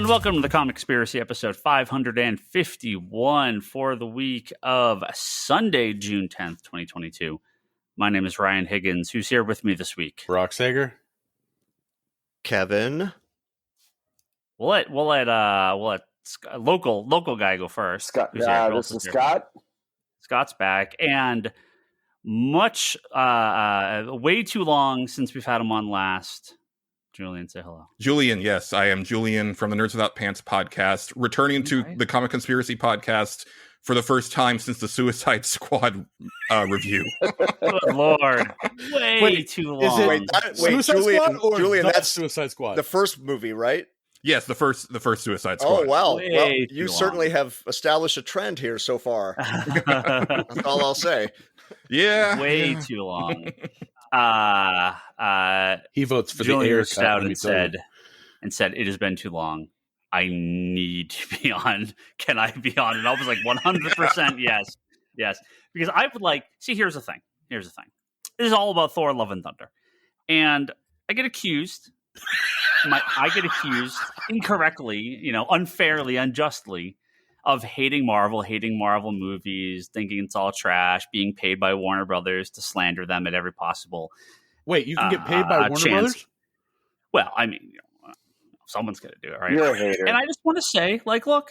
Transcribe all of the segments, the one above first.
and welcome to the Comic Conspiracy episode 551 for the week of Sunday, June 10th, 2022. My name is Ryan Higgins. Who's here with me this week? Brock Sager. Kevin. We'll let local guy go first. Scott. This is Scott. Scott's back, and much way too long since we've had him on last. Julian, say hello. Julian, yes, I am Julian from the Nerds Without Pants podcast, returning to the Comic Conspiracy podcast for the first time since the Suicide Squad review. Good Lord. Way too long. Julian, that's Suicide Squad. The first movie, right? Yes, the first Suicide Squad. Oh, wow. Way Well, too you long. certainly have established a trend here so far. That's all I'll say. Yeah. Way too long. He votes for Julian the air reached out and said, it has been too long. I need to be on. Can I be on? And I was like, 100% yes. Yes. Because I would like, see, here's the thing. This is all about Thor, Love and Thunder. And I get accused incorrectly, unfairly, unjustly, of hating Marvel movies, thinking it's all trash, being paid by Warner Brothers to slander them at every possible. Wait, you can get paid by Warner Brothers? Well, I mean, someone's going to do it, right? You're a hater. And I just want to say, look,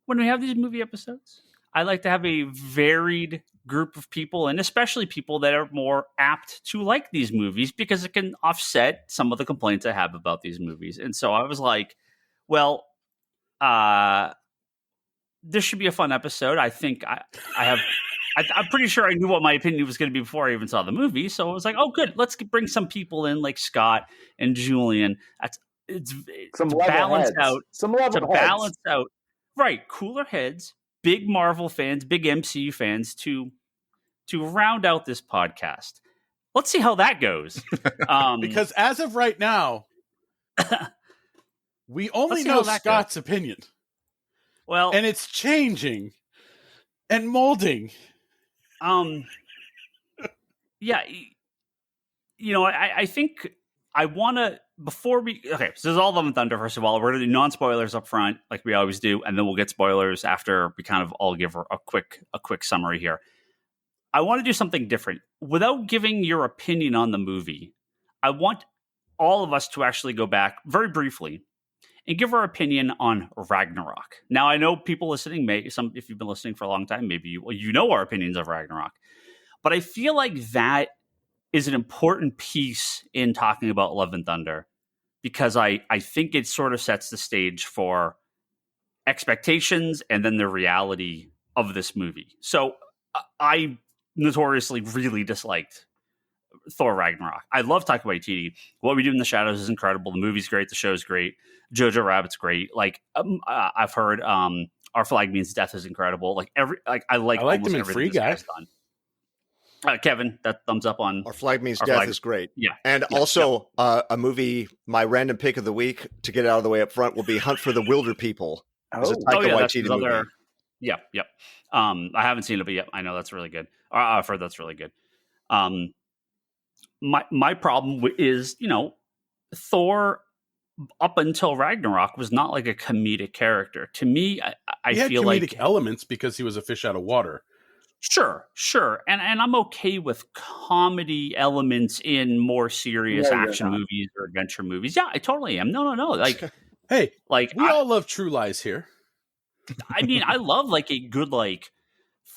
when we have these movie episodes, I like to have a varied group of people, and especially people that are more apt to like these movies, because it can offset some of the complaints I have about these movies. And so I was like, well, this should be a fun episode. I think I'm pretty sure I knew what my opinion was going to be before I even saw the movie. So I was like, oh, good. Let's bring some people in like Scott and Julian. Some to level balance heads. out. Some level To heads. balance out. Right. Cooler heads, big Marvel fans, big MCU fans to round out this podcast. Let's see how that goes. Because as of right now, we only know Scott's opinion. Well, and it's changing and molding. Yeah, I think I want to, before we, okay, so this is all Love and Thunder, first of all. We're going to do non-spoilers up front, like we always do, and then we'll get spoilers after we kind of all give a quick summary here. I want to do something different. Without giving your opinion on the movie, I want all of us to actually go back very briefly and give our opinion on Ragnarok. Now, I know people listening if you've been listening for a long time, maybe you know our opinions of Ragnarok. But I feel like that is an important piece in talking about Love and Thunder, because I think it sort of sets the stage for expectations and then the reality of this movie. So I notoriously really disliked Thor Ragnarok. I love Taika Waititi. What We Do in the Shadows is incredible. The movie's great. The show's great. Jojo Rabbit's great. Like I've heard Our Flag Means Death is incredible. I like him in Free Guy. Kevin, that thumbs up on Our Flag Means Death is great. Yeah. And also a movie, my random pick of the week to get it out of the way up front will be Hunt for the Wilder People. It's a Taika Waititi movie. Yep. I haven't seen it, but yeah, I know that's really good. I've heard that's really good. My problem is, Thor up until Ragnarok was not like a comedic character. To me, I feel like comedic elements because he was a fish out of water. Sure. And I'm okay with comedy elements in more serious action movies or adventure movies. Yeah, I totally am. No. Like, hey, like we all love True Lies here. I mean, I love like a good, like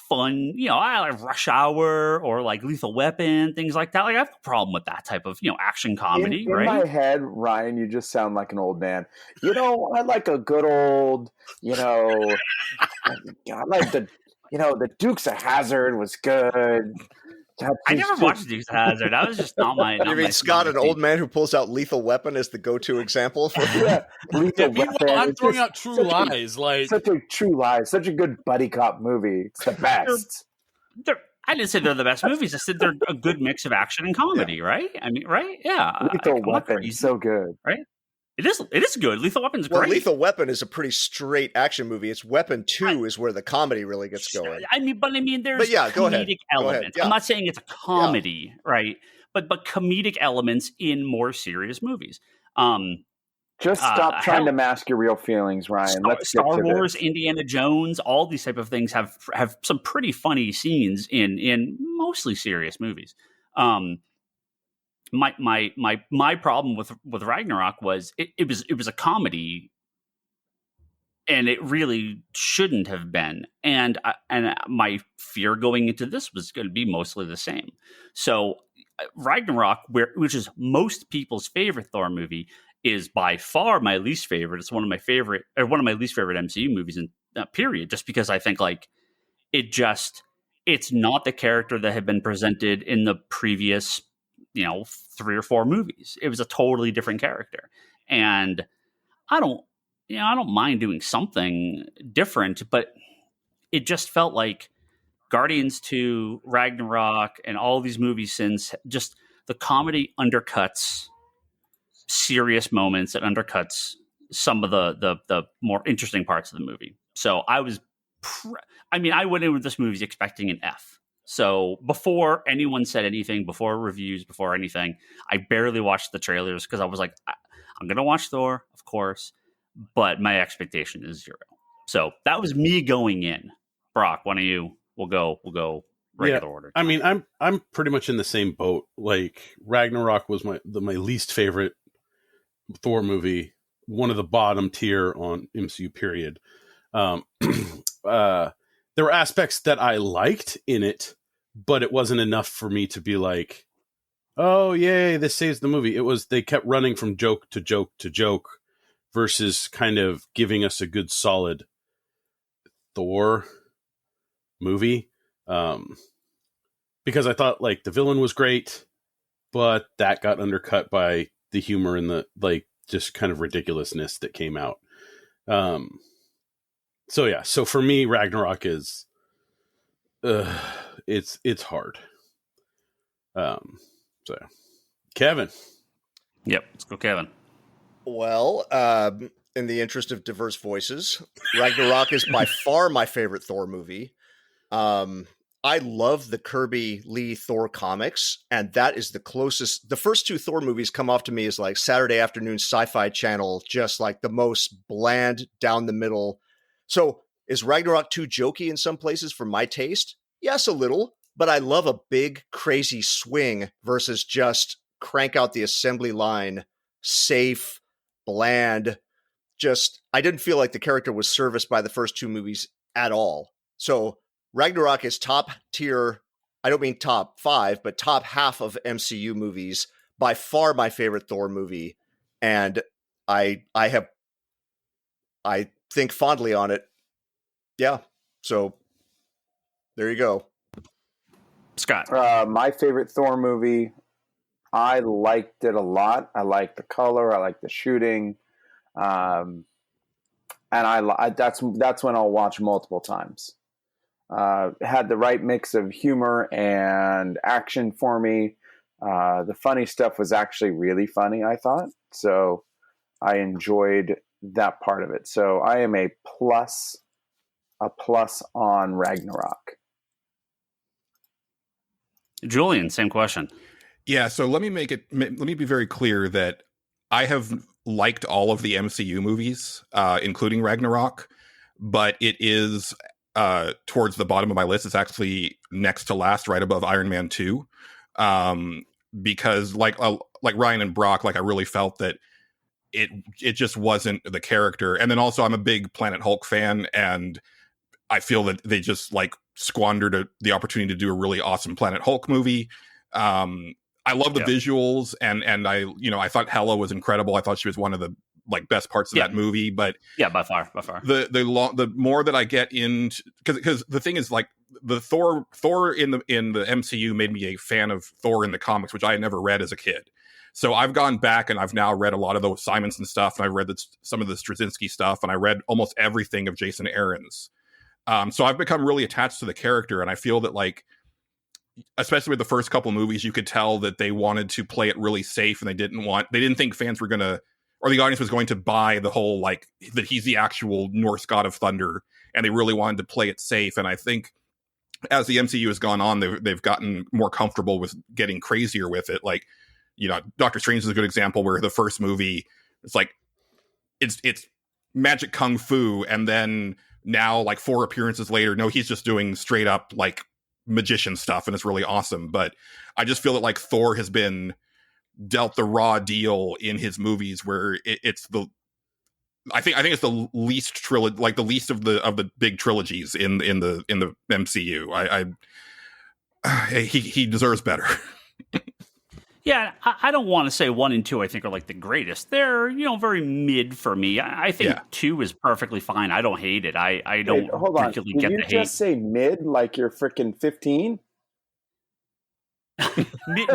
fun, I like Rush Hour or like Lethal Weapon, things like that. Like I have no problem with that type of, action comedy, in right? In my head, Ryan, you just sound like an old man. I like a good old, I like the Dukes of Hazzard was good. I never watched Dukes of Hazzard. That was just not my. You mean Scott, an old man who pulls out Lethal Weapon as the go-to example for Lethal Weapon? I'm throwing out True Lies, such a True Lies, such a good buddy cop movie. It's the best. I didn't say they're the best movies. I said they're a good mix of action and comedy, right? I mean, right? Yeah. Lethal Weapon is so good, right? It is good. Lethal Weapon's great. Well, Lethal Weapon is a pretty straight action movie. It's Weapon 2 is where the comedy really gets going. There's comedic elements. Yeah. I'm not saying it's a comedy, right? But comedic elements in more serious movies. Just stop trying to mask your real feelings, Ryan. Let's Star get to Wars, this. Indiana Jones, all these type of things have some pretty funny scenes in mostly serious movies. My problem with Ragnarok was it was a comedy, and it really shouldn't have been. And my fear going into this was going to be mostly the same. So Ragnarok, which is most people's favorite Thor movie, is by far my least favorite. It's one of my least favorite MCU movies in period, just because I think like it's not the character that had been presented in the previous, 3 or 4 movies. It was a totally different character. And I don't mind doing something different, but it just felt like Guardians 2, Ragnarok, and all these movies since, just the comedy undercuts serious moments and undercuts some of the more interesting parts of the movie. So I went in with this movie expecting an F. So before anyone said anything, before reviews, before anything, I barely watched the trailers because I was like, I'm going to watch Thor, of course, but my expectation is 0. So that was me going in. Brock, one of you, we'll go regular order. I mean, I'm pretty much in the same boat. Like Ragnarok was my least favorite Thor movie, one of the bottom tier on MCU period. There were aspects that I liked in it, but it wasn't enough for me to be like, oh yay, this saves the movie. It was, they kept running from joke to joke to joke versus kind of giving us a good solid Thor movie. Because I thought like the villain was great, but that got undercut by the humor and the like just kind of ridiculousness that came out. So for me, Ragnarok is it's hard. So Kevin. Yep, let's go Kevin. Well, in the interest of diverse voices, Ragnarok is by far my favorite Thor movie. I love the Kirby Lee Thor comics, and that is the closest. The first 2 Thor movies come off to me as like Saturday afternoon Sci-Fi Channel, just like the most bland, down the middle. So is Ragnarok too jokey in some places for my taste? Yes, a little, but I love a big, crazy swing versus just crank out the assembly line, safe, bland. Just, I didn't feel like the character was serviced by the first 2 movies at all. So Ragnarok is top tier. I don't mean top 5, but top half of MCU movies. By far my favorite Thor movie. And I think fondly on it. Yeah. So there you go. Scott. My favorite Thor movie. I liked it a lot. I liked the color. I liked the shooting. And that's when I'll watch multiple times. Had the right mix of humor and action for me. The funny stuff was actually really funny, I thought. So I enjoyed that part of it. So I am a plus on Ragnarok. Julian, same question. Yeah, so let me be very clear that I have liked all of the MCU movies, including Ragnarok, but it is towards the bottom of my list. It's actually next to last, right above Iron Man 2, because like Ryan and Brock, like I really felt that it just wasn't the character. And then also I'm a big Planet Hulk fan, and I feel that they just like squandered the opportunity to do a really awesome Planet Hulk movie. I love the visuals, and I thought Hela was incredible. I thought she was one of the like best parts of that movie. But by far. The more that I get into, because the thing is like the Thor in the MCU made me a fan of Thor in the comics, which I had never read as a kid. So I've gone back and I've now read a lot of those Simonson stuff, and I've read some of the Straczynski stuff, and I read almost everything of Jason Aaron's. So I've become really attached to the character, and I feel that like, especially with the first couple movies, you could tell that they wanted to play it really safe, and they didn't think fans were gonna, or the audience was going to buy the whole like that he's the actual Norse god of thunder, and they really wanted to play it safe. And I think as the MCU has gone on, they've gotten more comfortable with getting crazier with it. Like, Doctor Strange is a good example where the first movie, it's like it's magic kung fu, and then now like 4 appearances later, no, he's just doing straight up like magician stuff, and it's really awesome. But I just feel that like Thor has been dealt the raw deal in his movies, where it's the I think it's the least trilogy, like the least of the big trilogies in the MCU. He deserves better. Yeah, I don't want to say 1 and 2 I think are like the greatest. They're, very mid for me. I think 2 is perfectly fine. I don't hate it. I don't hold on. particularly Did get you the hate. just say mid like you're freaking 15? mid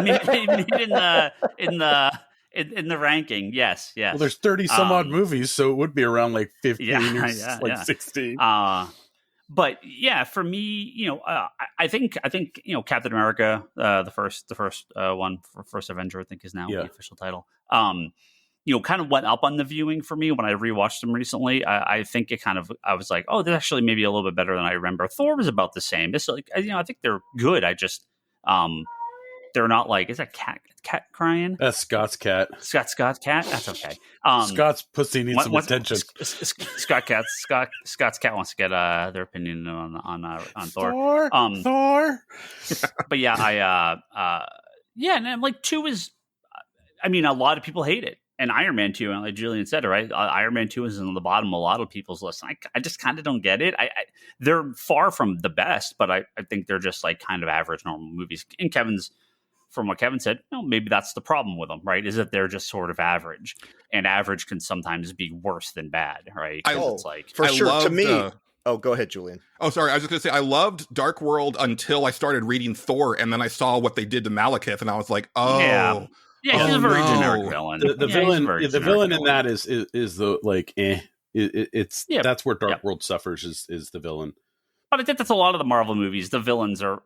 in the ranking. Yes. Well, there's 30 some odd movies, so it would be around like 15 or 16. But yeah, for me, I think Captain America, the first one for First Avenger, I think is now the official title. Kind of went up on the viewing for me when I rewatched them recently. I think I was like, oh, they're actually maybe a little bit better than I remember. Thor was about the same. This I think they're good. I just they're not like, is that cat crying? That's Scott's cat. Scott's cat. That's okay. Scott's pussy needs some attention. Scott's cat wants to get their opinion on Thor. Thor. But yeah, and like 2 is, I mean, a lot of people hate it, and Iron Man 2, and like Julian said, right, Iron Man 2 is on the bottom of a lot of people's list. I just kind of don't get it. They're far from the best, but I think they're just like kind of average normal movies. And from what Kevin said, maybe that's the problem with them, right? Is that they're just sort of average, and average can sometimes be worse than bad, right? It's like, for sure. To me, go ahead, Julian. Oh, sorry. I was just going to say, I loved Dark World until I started reading Thor, and then I saw what they did to Malekith, and I was like, oh. Yeah, he's a very generic villain. The villain in that is the like, it's that's where Dark World suffers is the villain. But I think that's a lot of the Marvel movies. The villains are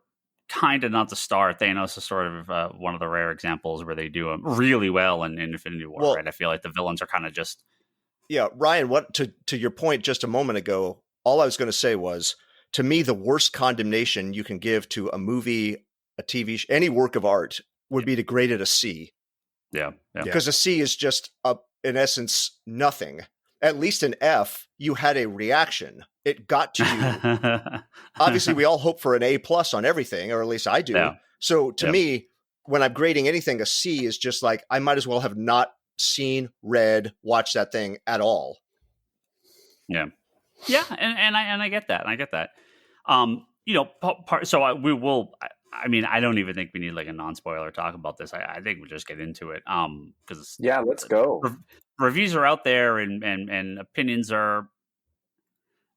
kind of not the star. Thanos is sort of one of the rare examples where they do really well in Infinity War, right? I feel like the villains are kind of just... Yeah, Ryan, what to your point just a moment ago, all I was going to say was, to me, the worst condemnation you can give to a movie, a TV, any work of art would be to grade it a C. Yeah. Because a C is just, in essence, nothing. At least an F, you had a reaction. It got to you. Obviously, we all hope for an A+ on everything, or at least I do. Yeah. So to me, when I'm grading anything, a C is just like, I might as well have not seen, read, watched that thing at all. Yeah. Yeah. And I get that. We will, I mean, I don't even think we need like a non-spoiler talk about this. I think we'll just get into it. Because let's go. Reviews are out there and opinions are.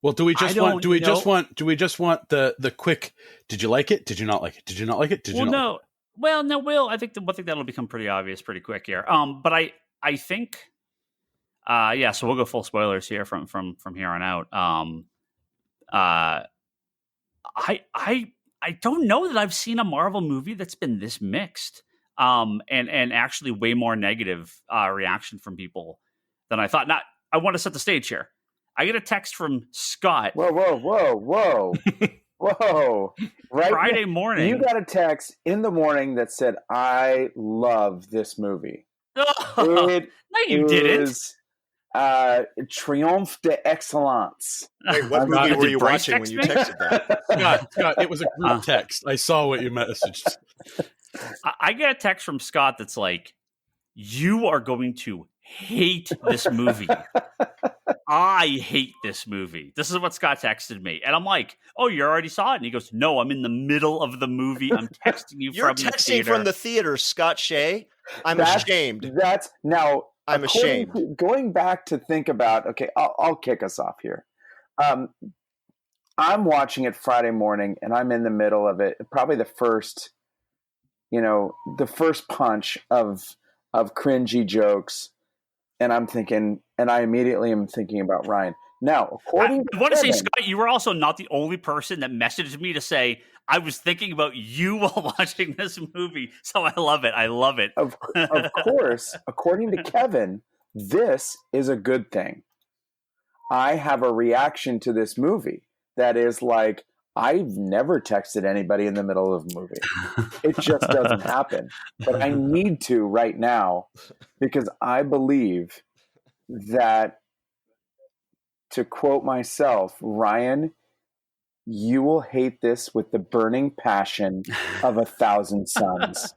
Well, do we just want the quick? Did you like it? Did you not like it? Did you not like it? Did you not? No. Well, no. Will, I think that'll become pretty obvious pretty quick here. But I think, so we'll go full spoilers here from here on out. I don't know that I've seen a Marvel movie that's been this mixed, and actually way more negative reaction from people than I thought. Now, I want to set the stage here. I get a text from Scott. Whoa. Right Friday morning. You got a text in the morning that said, I love this movie. No, you didn't. Triomphe d'Excellence. Wait, what movie were you watching when you texted that? Scott, it was a group text. I saw what you messaged. I get a text from Scott that's like, you are going to hate this movie. I hate this movie. This is what Scott texted me. And I'm like, oh, you already saw it? And he goes, no, I'm in the middle of the movie. I'm texting you You're from the theater. You're texting from the theater, Scott Shea. I'm ashamed. I'm ashamed. Going back to think about, okay, I'll kick us off here. I'm watching it Friday morning, and I'm in the middle of it. Probably the first punch of cringy jokes. And I'm thinking, and I immediately am thinking about Ryan. Now, according I want to say, Scott, you were also not the only person that messaged me to say, I was thinking about you while watching this movie. So I love it. Of course, according to Kevin, this is a good thing. I have a reaction to this movie that is like, I've never texted anybody in the middle of a movie. It just doesn't happen. But I need to right now because I believe that to quote myself, Ryan, you will hate this with the burning passion of 1,000 suns.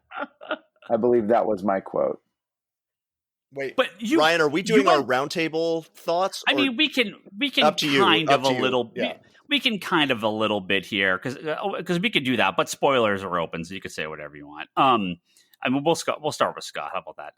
I believe that was my quote. Wait, But Ryan, are we doing our roundtable thoughts? I mean, we can Up to you, kind up of a to you. little. Yeah. We can kind of a little bit here because we could do that. But spoilers are open, so you can say whatever you want. I mean, we'll start with Scott. How about that?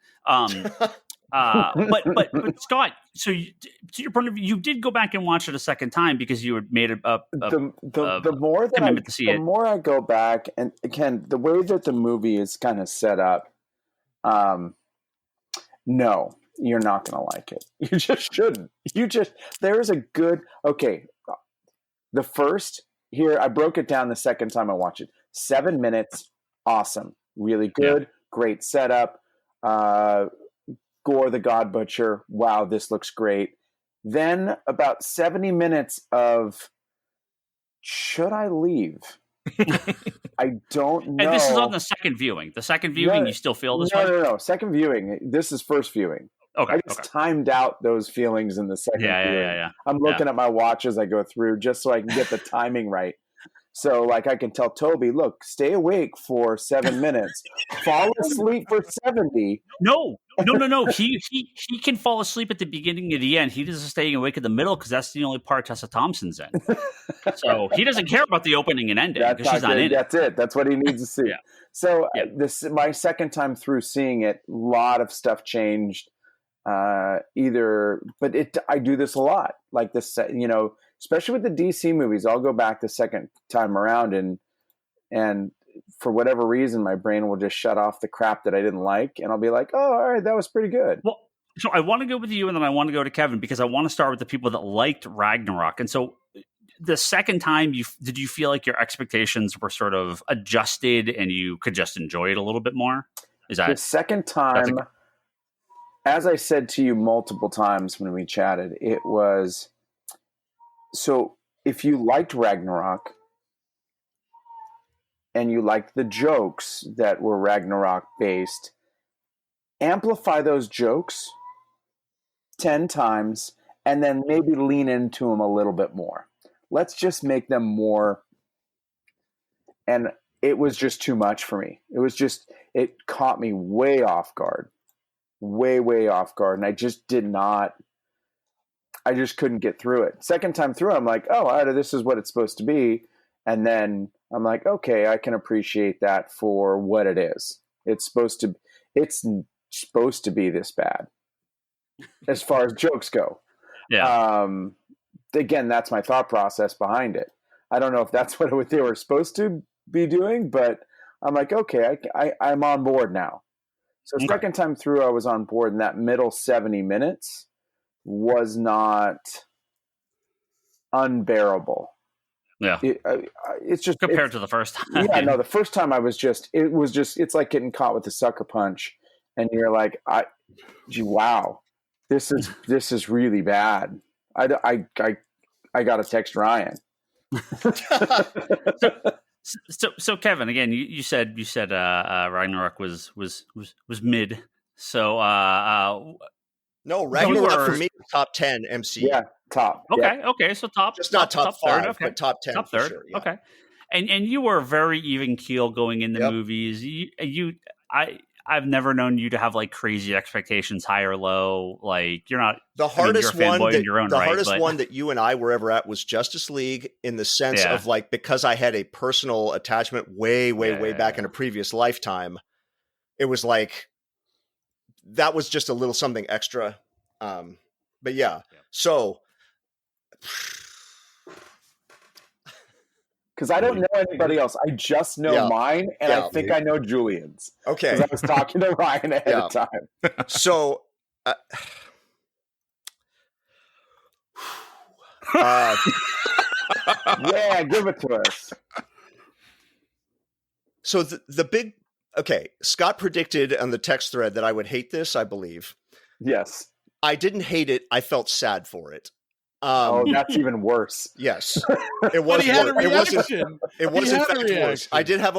But Scott, so to your point of view, you did go back and watch it a second time because you had made The more that commitment to see the it. more I go back, and again, the way that the movie is kind of set up, no, you're not going to like it. You just shouldn't. There's a good, okay. The first here, I broke it down the second time I watched it. 7 minutes, awesome, really good, great setup. Gore the God Butcher, wow, this looks great. Then about 70 minutes of, should I leave? I don't know. And this is on the second viewing. The second viewing, you still feel this way? No. Second viewing. This is first viewing. Okay. I just timed out those feelings in the second viewing. Yeah. I'm looking at my watch as I go through just so I can get the timing right. So, like, I can tell Toby, look, stay awake for 7 minutes, fall asleep for 70. No. He can fall asleep at the beginning and the end. He doesn't stay awake in the middle because that's the only part Tessa Thompson's in. So he doesn't care about the opening and ending because she's not in it. That's it. That's what he needs to see. Yeah. So my second time through seeing it, a lot of stuff changed. I do this a lot, like this, especially with the DC movies. I'll go back the second time around and for whatever reason, my brain will just shut off the crap that I didn't like. And I'll be like, oh, all right, that was pretty good. Well, so I want to go with you and then I want to go to Kevin because I want to start with the people that liked Ragnarok. And so the second time, did you feel like your expectations were sort of adjusted and you could just enjoy it a little bit more? Is that the second time? As I said to you multiple times when we chatted, it was, so if you liked Ragnarok and you liked the jokes that were Ragnarok based, amplify those jokes 10 times and then maybe lean into them a little bit more. Let's just make them more. And it was just too much for me. It caught me way off guard. Way off guard. And I just couldn't get through it. Second time through, I'm like, oh, this is what it's supposed to be. And then I'm like, okay, I can appreciate that for what it is. It's supposed to be this bad as far as jokes go. Yeah. Again, that's my thought process behind it. I don't know if that's what they were supposed to be doing, but I'm like, okay, I'm on board now. So second time through, I was on board, and that middle 70 minutes was not unbearable. Yeah. It's just compared to the first time. Yeah, no, the first time it's like getting caught with a sucker punch, and you're like, wow, this is really bad. I got to text Ryan. So Kevin, again, you said Ragnarok was mid. So no, Ragnarok for me top 10 MC. Yeah, top. Okay, so top, just not top 5, third, okay. but top 10. Top third, sure, yeah. okay. And you were very even keel going into movies. I've never known you to have like crazy expectations, high or low. Like you're not the hardest one. Hardest one that you and I were ever at was Justice League, in the sense of like, because I had a personal attachment way back in a previous lifetime. It was like that was just a little something extra. But yeah. So. Because I don't know anybody else. I just know mine, and I think I know Julian's. Okay. Because I was talking to Ryan ahead of time. So, yeah, give it to us. So the big... Okay, Scott predicted on the text thread that I would hate this, I believe. Yes. I didn't hate it. I felt sad for it. That's even worse. Yes, it was. It was in fact worse. I did have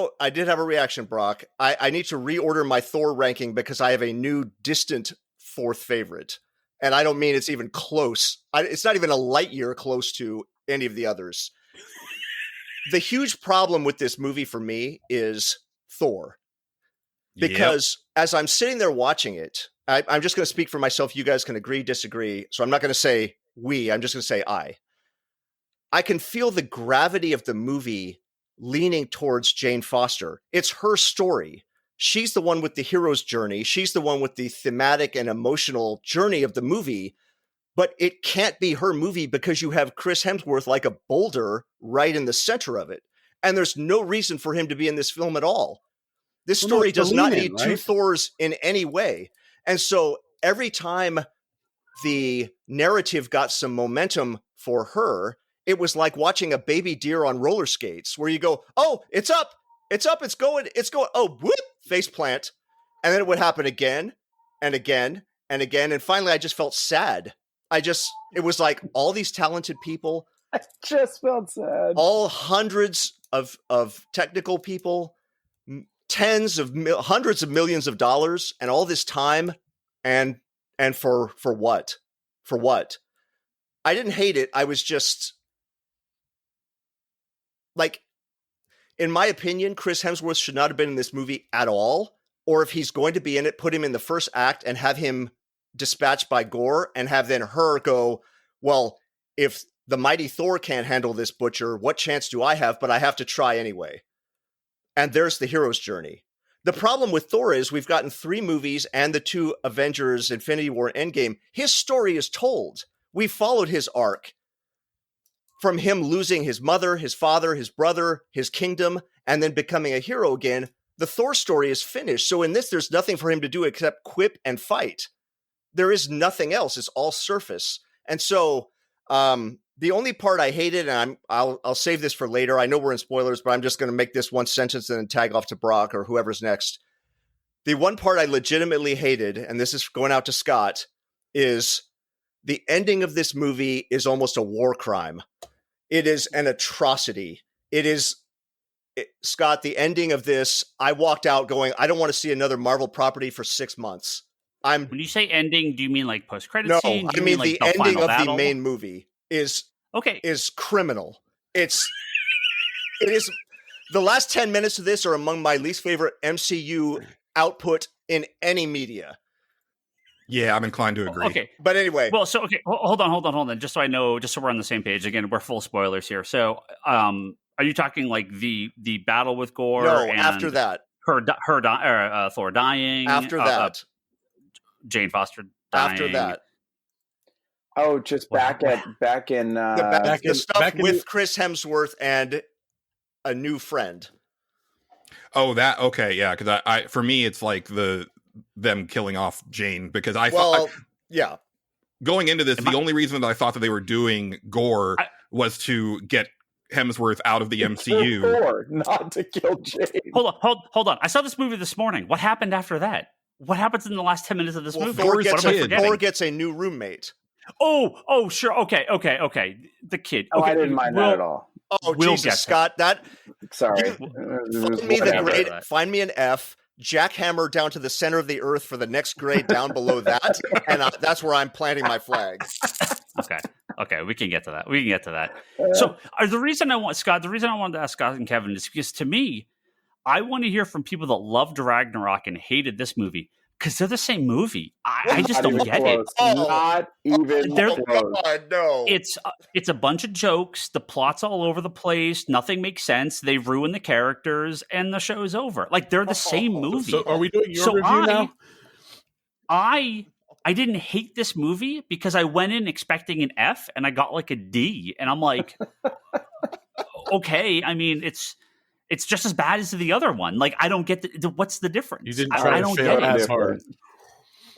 a reaction, Brock. I need to reorder my Thor ranking because I have a new distant fourth favorite And I don't mean it's even close. It's not even a light year close to any of the others. The huge problem with this movie for me is Thor. Because as I'm sitting there watching it, I'm just going to speak for myself. You guys can agree, disagree. So I'm not going to say we, I'm just going to say I can feel the gravity of the movie leaning towards Jane Foster. It's her story. She's the one with the hero's journey. She's the one with the thematic and emotional journey of the movie. But it can't be her movie because you have Chris Hemsworth like a boulder right in the center of it. And there's no reason for him to be in this film at all. This story does not need two Thors in any way. And so every time the narrative got some momentum for her, it was like watching a baby deer on roller skates where you go, oh, it's up, it's going, oh, whoop, face plant. And then it would happen again and again and again. And finally, I just felt sad. It was like all these talented people. I just felt sad. All hundreds of technical people, hundreds of millions of dollars, and all this time, and for what? For what? I didn't hate it. I was just like, in my opinion, Chris Hemsworth should not have been in this movie at all. Or if he's going to be in it, put him in the first act and have him dispatched by Gore, and have then her go, well, if the mighty Thor can't handle this butcher, what chance do I have? But I have to try anyway. And there's the hero's journey. The problem with Thor is we've gotten 3 movies and the 2 Avengers, Infinity War, Endgame. His story is told. We followed his arc from him losing his mother, his father, his brother, his kingdom, and then becoming a hero again. The Thor story is finished. So in this, there's nothing for him to do except quip and fight. There is nothing else. It's all surface. And so the only part I hated, and I'll save this for later. I know we're in spoilers, but I'm just going to make this one sentence and then tag off to Brock or whoever's next. The one part I legitimately hated, and this is going out to Scott, is the ending of this movie is almost a war crime. It is an atrocity. Scott, the ending of this, I walked out going, I don't want to see another Marvel property for 6 months. When you say ending, do you mean like post-credit scene? No, I mean like the ending of the main movie is criminal. It is. The last 10 minutes of this are among my least favorite MCU output in any media. Yeah, I'm inclined to agree. Okay, but anyway. Well, so okay, hold on. Just so I know, just so we're on the same page. Again, we're full spoilers here. So, are you talking like the battle with Gore? No, and after that, Thor dying. After that, Jane Foster dying. After that. Oh, just back in the stuff with Chris Hemsworth and a new friend. Oh, that okay, yeah. Because I for me, it's like them killing off Jane, because I thought going into this, the only reason that I thought that they were doing Gore was to get Hemsworth out of the MCU, Thor, not to kill Jane. Hold on. I saw this movie this morning. What happened after that? What happens in the last 10 minutes of this movie? Thor gets a new roommate. Oh, sure. Okay. The kid. Oh, I didn't mind that at all. Oh, Jesus, Scott. Sorry. Find me an F, jackhammer down to the center of the earth for the next grade down below that, and that's where I'm planting my flag. Okay, we can get to that. So, the reason I wanted to ask Scott and Kevin is because, to me, I want to hear from people that loved Ragnarok and hated this movie, because they're the same movie. I just don't get it. Not even close. No. It's a bunch of jokes. The plot's all over the place. Nothing makes sense. They ruin the characters, and the show is over. Like, they're the same movie. So are we doing your review now? I didn't hate this movie because I went in expecting an F, and I got like a D, and I'm like, okay. I mean, it's just as bad as the other one. Like, I don't get what's the difference? You didn't try to fail as hard.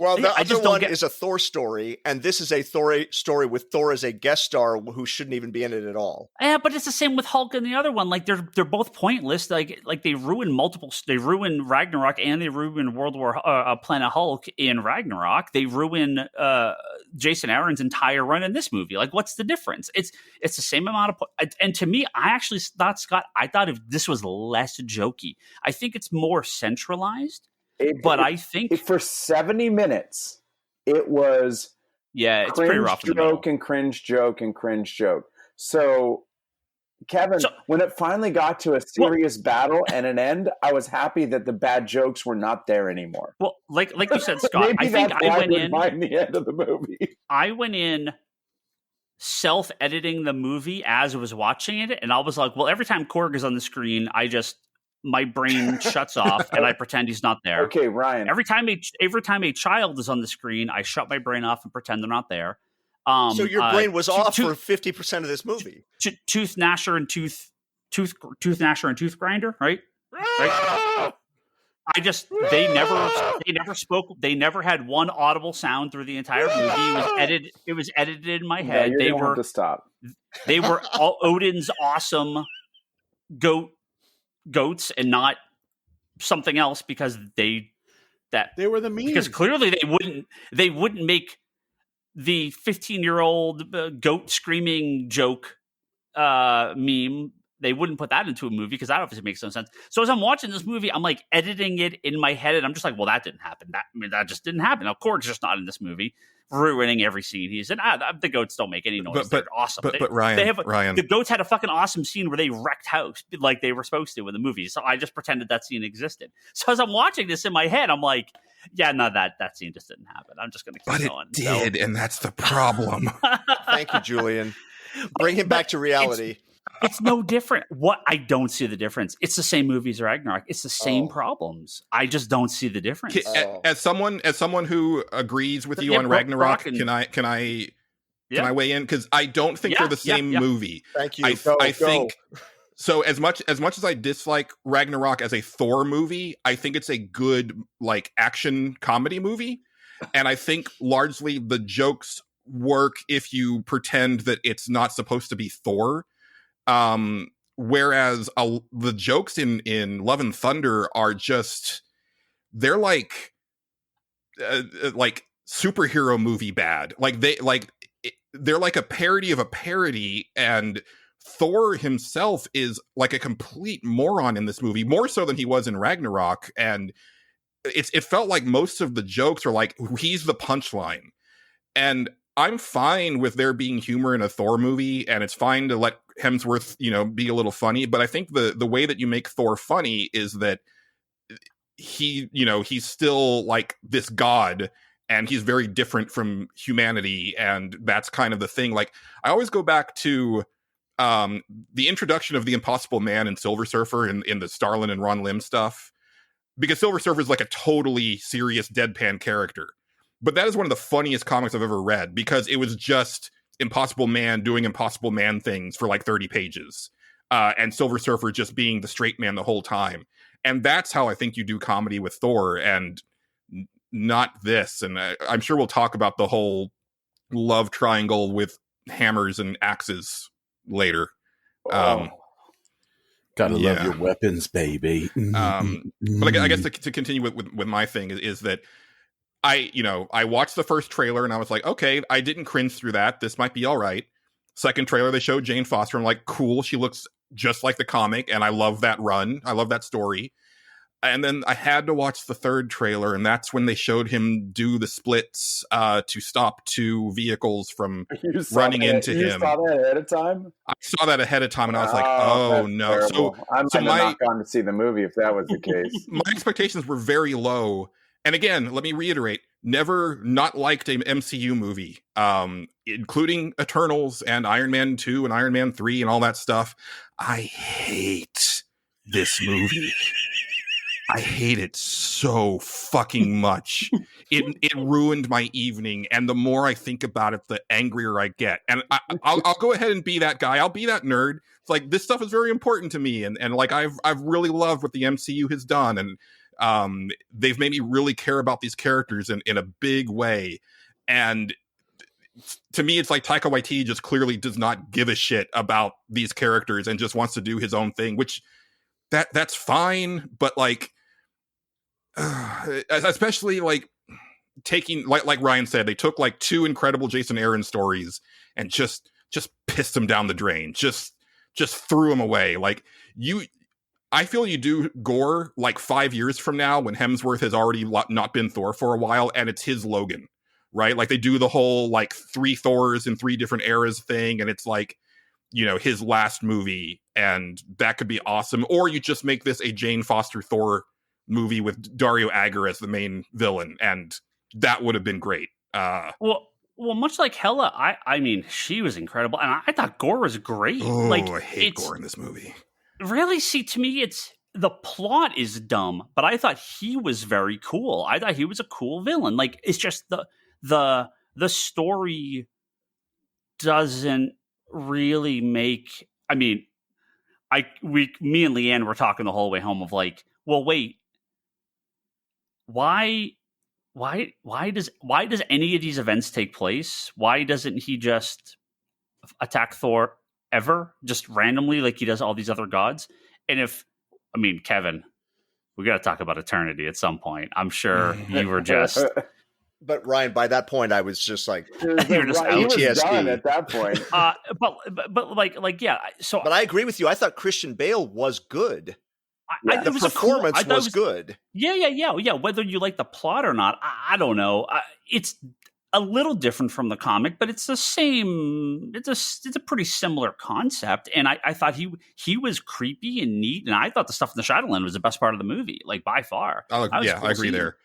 Well, the other one is a Thor story, and this is a Thor story with Thor as a guest star who shouldn't even be in it at all. Yeah, but it's the same with Hulk and the other one. Like, they're both pointless. Like they ruin They ruin Ragnarok, and they ruin Planet Hulk in Ragnarok. They ruin Jason Aaron's entire run in this movie. Like, what's the difference? It's the same amount of. And to me, I actually thought, Scott, if this was less jokey. I think it's more centralized. I think for 70 minutes, it was Yeah, it's pretty rough in the middle. Joke and cringe joke and cringe joke. So, Kevin, when it finally got to a serious battle and an end, I was happy that the bad jokes were not there anymore. Well, like you said, Scott, I think I went in by the end of the movie. I went in self-editing the movie as I was watching it, and I was like, well, every time Korg is on the screen, my brain shuts off and I pretend he's not there. Okay, Ryan. Every time a child is on the screen, I shut my brain off and pretend they're not there. So your brain was off for 50% of this movie. Tooth Gnasher and Tooth Gnasher and Tooth Grinder, right? They never spoke. They never had one audible sound through the entire movie. It was edited in my head. They were to stop. They were all Odin's awesome goats and not something else because they were the meme. Because clearly they wouldn't make the 15-year-old goat screaming joke meme. They wouldn't put that into a movie because that obviously makes no sense. So as I'm watching this movie, I'm like editing it in my head, and I'm just like, well, that didn't happen. That just didn't happen. Now, Korg's just not in this movie, ruining every scene he's in. The goats don't make any noise. They're awesome. But Ryan, the goats had a fucking awesome scene where they wrecked house like they were supposed to in the movie. So I just pretended that scene existed. So as I'm watching this in my head, I'm like, yeah, no, that scene just didn't happen. I'm just going to keep going. But it did, and that's the problem. Thank you, Julian. Bring him back to reality. It's no different. What I don't see the difference. It's the same movie as Ragnarok. It's the same problems. I just don't see the difference. As someone who agrees with you on Ragnarok, can I weigh in? Because I don't think they're the same movie. Thank you. I think so. As much as I dislike Ragnarok as a Thor movie, I think it's a good action comedy movie, and I think largely the jokes work if you pretend that it's not supposed to be Thor. Whereas the jokes in Love and Thunder are just, they're like superhero movie bad. They're like a parody of a parody, and Thor himself is like a complete moron in this movie, more so than he was in Ragnarok. And it felt like most of the jokes are like, he's the punchline. And I'm fine with there being humor in a Thor movie, and it's fine to let Hemsworth, be a little funny. But I think the way that you make Thor funny is that he's still like this god, and he's very different from humanity, and that's kind of the thing. Like, I always go back to the introduction of the Impossible Man and Silver Surfer in the Starlin and Ron Lim stuff, because Silver Surfer is like a totally serious deadpan character. But that is one of the funniest comics I've ever read, because it was just Impossible Man doing Impossible Man things for like 30 pages. And Silver Surfer just being the straight man the whole time. And that's how I think you do comedy with Thor, and not this. And I'm sure we'll talk about the whole love triangle with hammers and axes later. Gotta love your weapons, baby. But I guess to continue with my thing is that I watched the first trailer and I was like, okay, I didn't cringe through that. This might be all right. Second trailer, they showed Jane Foster. I'm like, cool. She looks just like the comic, and I love that run. I love that story. And then I had to watch the third trailer, and that's when they showed him do the splits to stop two vehicles from running into him. You saw that ahead of time? I saw that ahead of time, and I was like, oh, no. Terrible. So I might have not gone to see the movie if that was the case. My expectations were very low. And again, let me reiterate, never not liked an MCU movie, including Eternals and Iron Man 2 and Iron Man 3 and all that stuff. I hate this movie. I hate it so fucking much. It ruined my evening, and the more I think about it, the angrier I get. And I'll go ahead and be that guy. I'll be that nerd. It's like, this stuff is very important to me, and like I've really loved what the MCU has done, and they've made me really care about these characters in a big way. And to me, it's like Taika Waititi just clearly does not give a shit about these characters and just wants to do his own thing, which that's fine, but like, especially like taking, like Ryan said, they took like two incredible Jason Aaron stories and just pissed them down the drain, just threw them away. Like, I feel you do Gore like 5 years from now when Hemsworth has already not been Thor for a while, and it's his Logan. right? Like they do the whole like 3 Thors in 3 different eras thing, and it's like, you know, his last movie, and that could be awesome. Or you just make this a Jane Foster Thor movie with Dario Agger as the main villain, and that would have been great. Well, much like Hela, I mean, she was incredible, and I thought Gore was great. Oh, like, I hate Gore in this movie. Really, see, to me, it's the plot is dumb, but I thought he was very cool. I thought he was a cool villain. Like, it's just the story doesn't really make. I mean, me and Leanne were talking the whole way home of like, well, wait, why does any of these events take place? Why doesn't he just attack Thor ever, just randomly, like he does all these other gods? And Kevin, we got to talk about eternity at some point. I'm sure you were just. But Ryan, by that point, I was just like, you're just He was PTSD. done at that point. But like yeah. So, but I agree with you. I thought Christian Bale was good. The performance was good. Yeah. Whether you like the plot or not, I don't know. It's a little different from the comic, but it's the same. It's a pretty similar concept. And I thought he was creepy and neat, and I thought the stuff in the Shadowland was the best part of the movie, like by far. I agree there.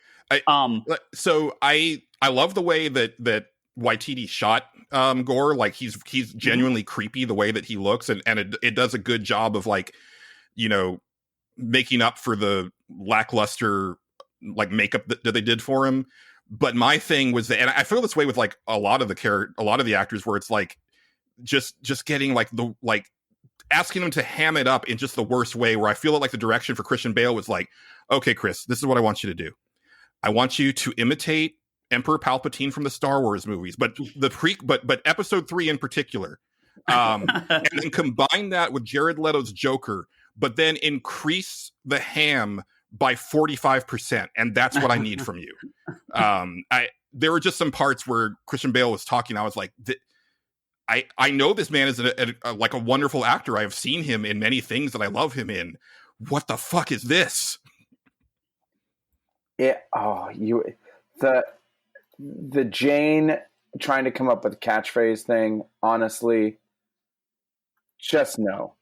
So I love the way that Waititi shot Gore. Like he's genuinely creepy the way that he looks, and it does a good job of like, you know, making up for the lackluster like makeup that they did for him. But my thing was that, and I feel this way with like a lot of the actors, where it's like just getting like asking them to ham it up in just the worst way, where I feel like the direction for Christian Bale was like, okay, Chris, this is what I want you to do. I want you to imitate Emperor Palpatine from the Star Wars movies, but but episode 3 in particular, and then combine that with Jared Leto's Joker, but then increase the ham by 45%, and that's what I need from you. There were just some parts where Christian Bale was talking. I was like, I know this man is like a wonderful actor. I have seen him in many things that I love him in. What the fuck is this? The Jane trying to come up with a catchphrase thing, honestly, just no.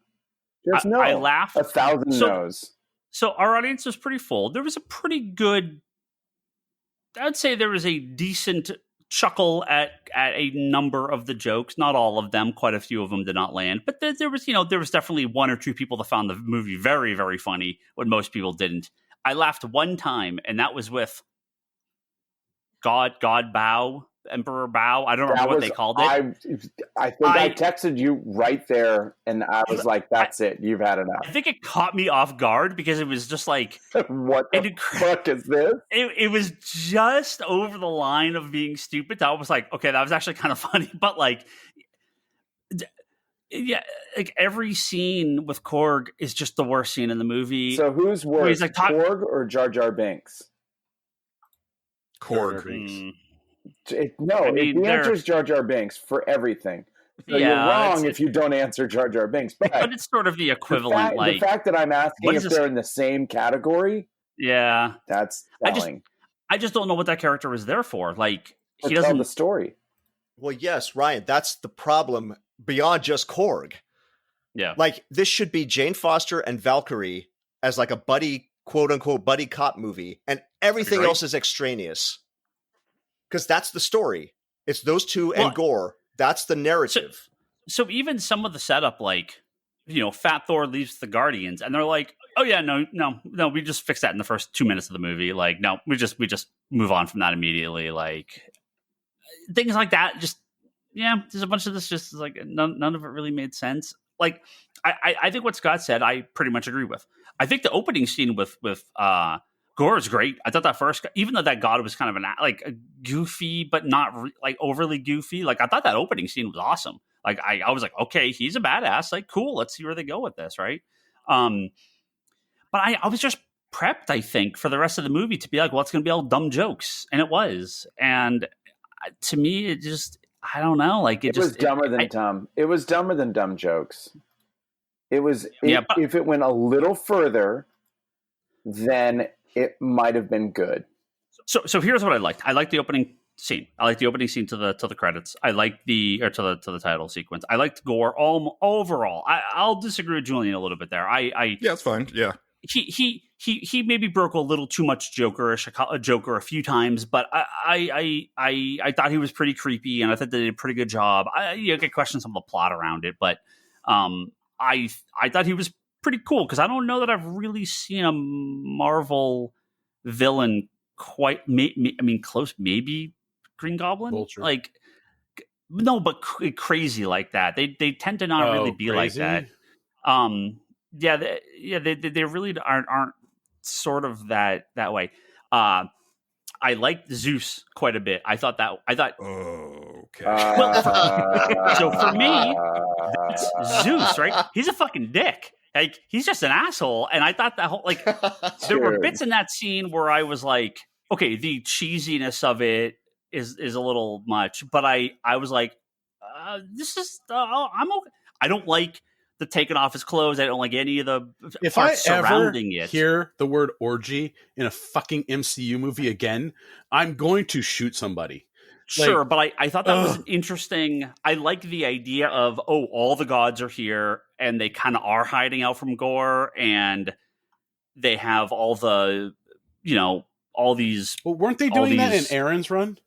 Just no. I laughed 1,000 no's. So our audience was pretty full. There was a pretty good, I'd say there was a decent chuckle at a number of the jokes. Not all of them. Quite a few of them did not land. But there was definitely 1 or 2 people that found the movie very, very funny when most people didn't. I laughed one time, and that was with God Bow, Emperor Bow. I don't remember what they called it. I think I texted you right there, and I was like, that's it. You've had enough. I think it caught me off guard because it was just like... what the fuck is this? It was just over the line of being stupid. I was like, okay, that was actually kind of funny. But like... Yeah, like every scene with Korg is just the worst scene in the movie. So who's worse, like, Korg or Jar Jar Binks? Korg. The answer is Jar Jar Binks for everything. So you're wrong if you don't answer Jar Jar Binks. But it's sort of the equivalent. The fact that I'm asking if they're in the same category, that's telling. I just don't know what that character was there for. Like he doesn't tell the story. Well, yes, Ryan, that's the problem beyond just Korg. Yeah. Like this should be Jane Foster and Valkyrie as like a buddy, quote unquote, buddy cop movie, and everything else is extraneous. Because that's the story. It's those two and Gore. That's the narrative. So even some of the setup, like, Fat Thor leaves the Guardians, and they're like, oh yeah, no, we just fixed that in the first 2 minutes of the movie. Like, no, we just move on from that immediately. Like things like that. Just there's a bunch of this. Just like none of it really made sense. Like I think what Scott said, I pretty much agree with. I think the opening scene with Gore is great. I thought that first, even though that god was kind of a goofy, but not like overly goofy. Like I thought that opening scene was awesome. Like I was like, okay, he's a badass. Like cool, let's see where they go with this, right? But I was just prepped, I think, for the rest of the movie to be like, well, it's going to be all dumb jokes, and it was. And to me, it just, I don't know, like it was dumber than dumb. It was dumber than dumb jokes. It was. If it went a little further, then it might have been good. So here's what I liked. I liked the opening scene. I like the opening scene to the credits. I like to the title sequence. I liked gore overall. I'll disagree with Julian a little bit there. Yeah, it's fine. Yeah. He maybe broke a little too much Joker-ish, a Joker a few times, but I thought he was pretty creepy, and I thought they did a pretty good job. I get questions on the plot around it, but I thought he was pretty cool because I don't know that I've really seen a Marvel villain quite. Close, maybe Green Goblin, Vulture. like no, but crazy like that. They tend to not really be crazy? like that. They really aren't sort of that way. I liked Zeus quite a bit. I thought. Okay. So for me, it's Zeus, right? He's a fucking dick. Like he's just an asshole. And I thought that whole there were bits in that scene where I was like, okay, the cheesiness of it is a little much, but I was like, this is I'm okay. I don't like the taking off his clothes. I don't like any of the if I parts ever surrounding it. hear the word orgy in a fucking MCU movie again, I'm going to shoot somebody. Sure, but I thought that was interesting. I like the idea of, all the gods are here, and they kind of are hiding out from gore, and they have all the, all these... Well, weren't they doing that in Aaron's run?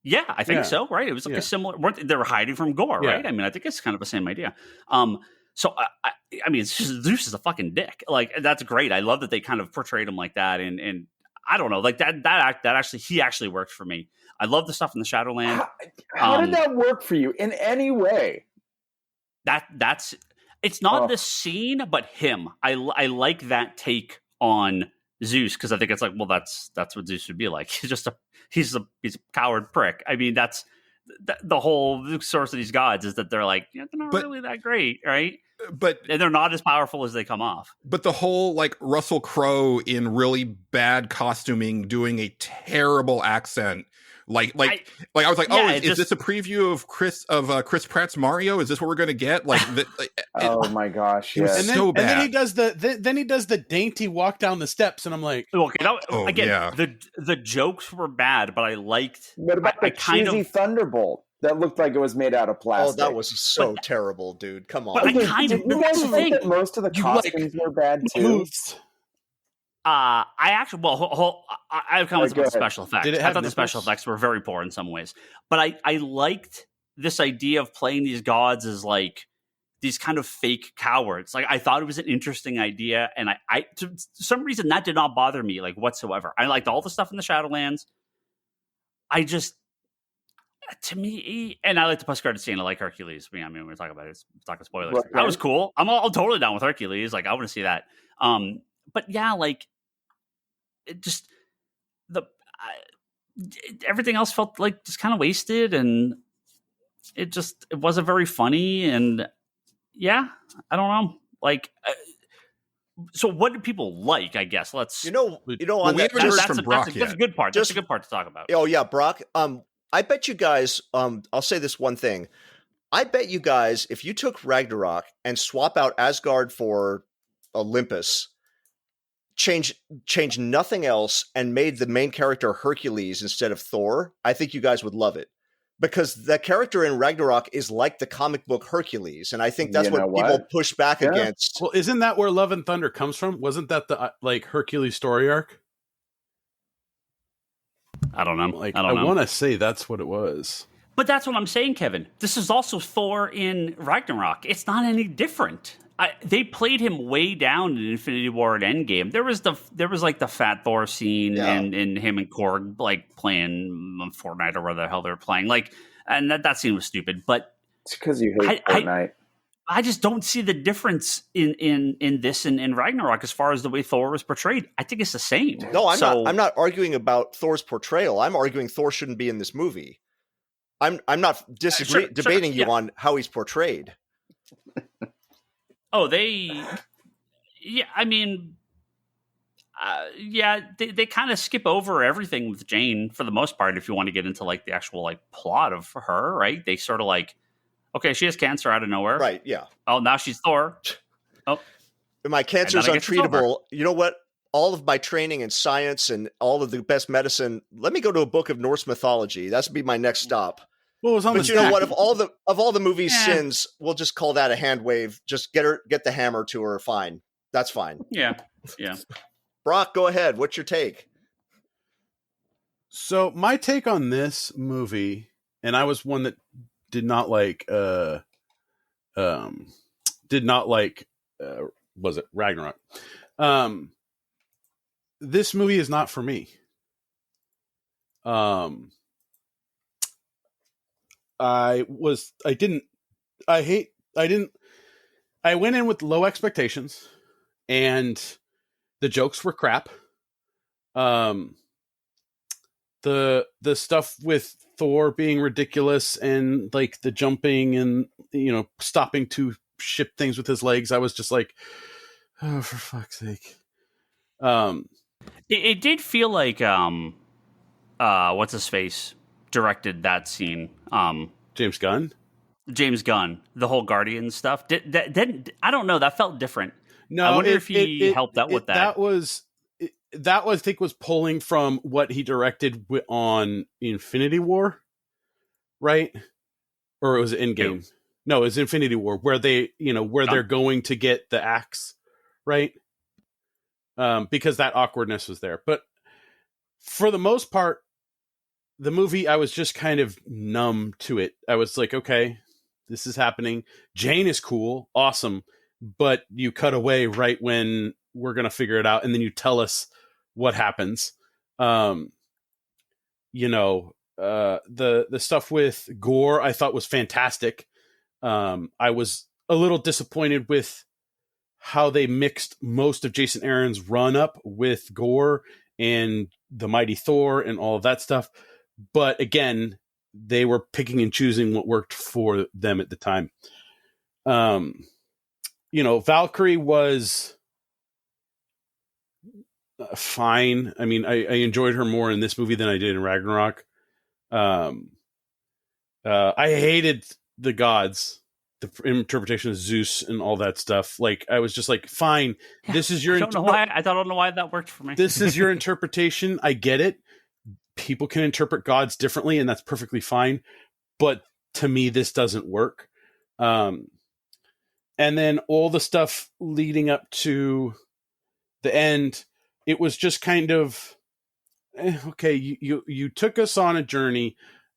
Yeah, I think so, right? It was like a similar... They were hiding from gore, right? I mean, I think it's kind of the same idea. So, I mean, it's just, Zeus is a fucking dick. Like, that's great. I love that they kind of portrayed him like that, and I don't know, like that actually, he actually worked for me. I love the stuff in the Shadowland. How did that work for you in any way? That's it's not this scene, but him. I like that take on Zeus because I think it's like, well, that's what Zeus would be like. He's a coward prick. I mean, that's the whole source of these gods is that they're like, they're not really that great, right? And they're not as powerful as they come off. But the whole like Russell Crowe in really bad costuming doing a terrible accent. I was like, is this a preview of Chris Pratt's Mario? Is this what we're going to get? Oh my gosh, it was so bad. And then he does the dainty walk down the steps, and I'm like, okay, the jokes were bad, but I liked. What about the cheesy Thunderbolt that looked like it was made out of plastic? Oh, that was so terrible, dude. Come on. But I kind of. Did you guys think that most of the costumes were bad too? I actually, I have comments about the special effects. I thought the special effects were very poor in some ways, but I liked this idea of playing these gods as like these kind of fake cowards. Like I thought it was an interesting idea, and I to some reason that did not bother me like whatsoever. I liked all the stuff in the Shadowlands. To me, and I like the post-credit scene. I like Hercules. I mean, we're talking about it. Talking spoilers. Right. That was cool. I'm totally down with Hercules. Like I want to see that. But yeah, like it just everything else felt like just kind of wasted, and it wasn't very funny. And yeah, I don't know. Like, so what do people like? I guess let's we haven't heard from Brock yet. That's a good part. That's a good part to talk about. Oh yeah, Brock. I bet you guys. I'll say this one thing. I bet you guys, if you took Ragnarok and swap out Asgard for Olympus, change nothing else, and made the main character Hercules instead of Thor, I think you guys would love it. Because the character in Ragnarok is like the comic book Hercules, and I think that's what people push back against. Well, isn't that where Love and Thunder comes from? Wasn't that the Hercules story arc? I don't know. I want to say that's what it was. But that's what I'm saying, Kevin. This is also Thor in Ragnarok. It's not any different. They played him way down in Infinity War and Endgame. There was like the Fat Thor scene and him and Korg like playing Fortnite or whatever the hell they were playing. Like, and that scene was stupid. But it's because you hate Fortnite. I just don't see the difference in this and in Ragnarok as far as the way Thor was portrayed. I think it's the same. No, I'm not arguing about Thor's portrayal. I'm arguing Thor shouldn't be in this movie. I'm not debating you on how he's portrayed. They kind of skip over everything with Jane for the most part. If you want to get into like the actual like plot of her, right? They sort of like, okay, she has cancer out of nowhere, right? Yeah. Oh, now she's Thor. Oh, my cancer's untreatable. You know what? all of my training in science and all of the best medicine. Let me go to a book of Norse mythology. That's be my next stop. Well, it was on But the you know stack. what? Of all the movie's sins, we'll just call that a hand wave. Just get the hammer to her. Fine. That's fine. Yeah. Brock, go ahead. What's your take? So my take on this movie, and I was one that did not like was it Ragnarok? This movie is not for me. I went in with low expectations, and the jokes were crap. The stuff with Thor being ridiculous and like the jumping and, you know, stopping to ship things with his legs, I was just like, oh, for fuck's sake. It did feel like what's his face directed that scene. James Gunn, the whole Guardian stuff. I don't know. That felt different. no, I wonder if he helped out with that. That was I think was pulling from what he directed on Infinity War, right? Or it was Endgame. No, it was Infinity War, where they, you know, where they're going to get the axe, right? Because that awkwardness was there. But for the most part, the movie, I was just kind of numb to it. I was like, okay, this is happening. Jane is cool, awesome, but you cut away right when we're going to figure it out, and then you tell us what happens. The stuff with Gore I thought was fantastic. I was a little disappointed with how they mixed most of Jason Aaron's run up with Gore and the Mighty Thor and all of that stuff. But again, they were picking and choosing what worked for them at the time. Valkyrie was fine. I mean, I enjoyed her more in this movie than I did in Ragnarok. I hated the gods, the interpretation of Zeus and all that stuff. Like, I was just like, fine, this is your... I don't know why that worked for me. This is your interpretation. I get it. People can interpret gods differently, and that's perfectly fine. But to me, this doesn't work. And then all the stuff leading up to the end, it was just kind of, okay, you took us on a journey,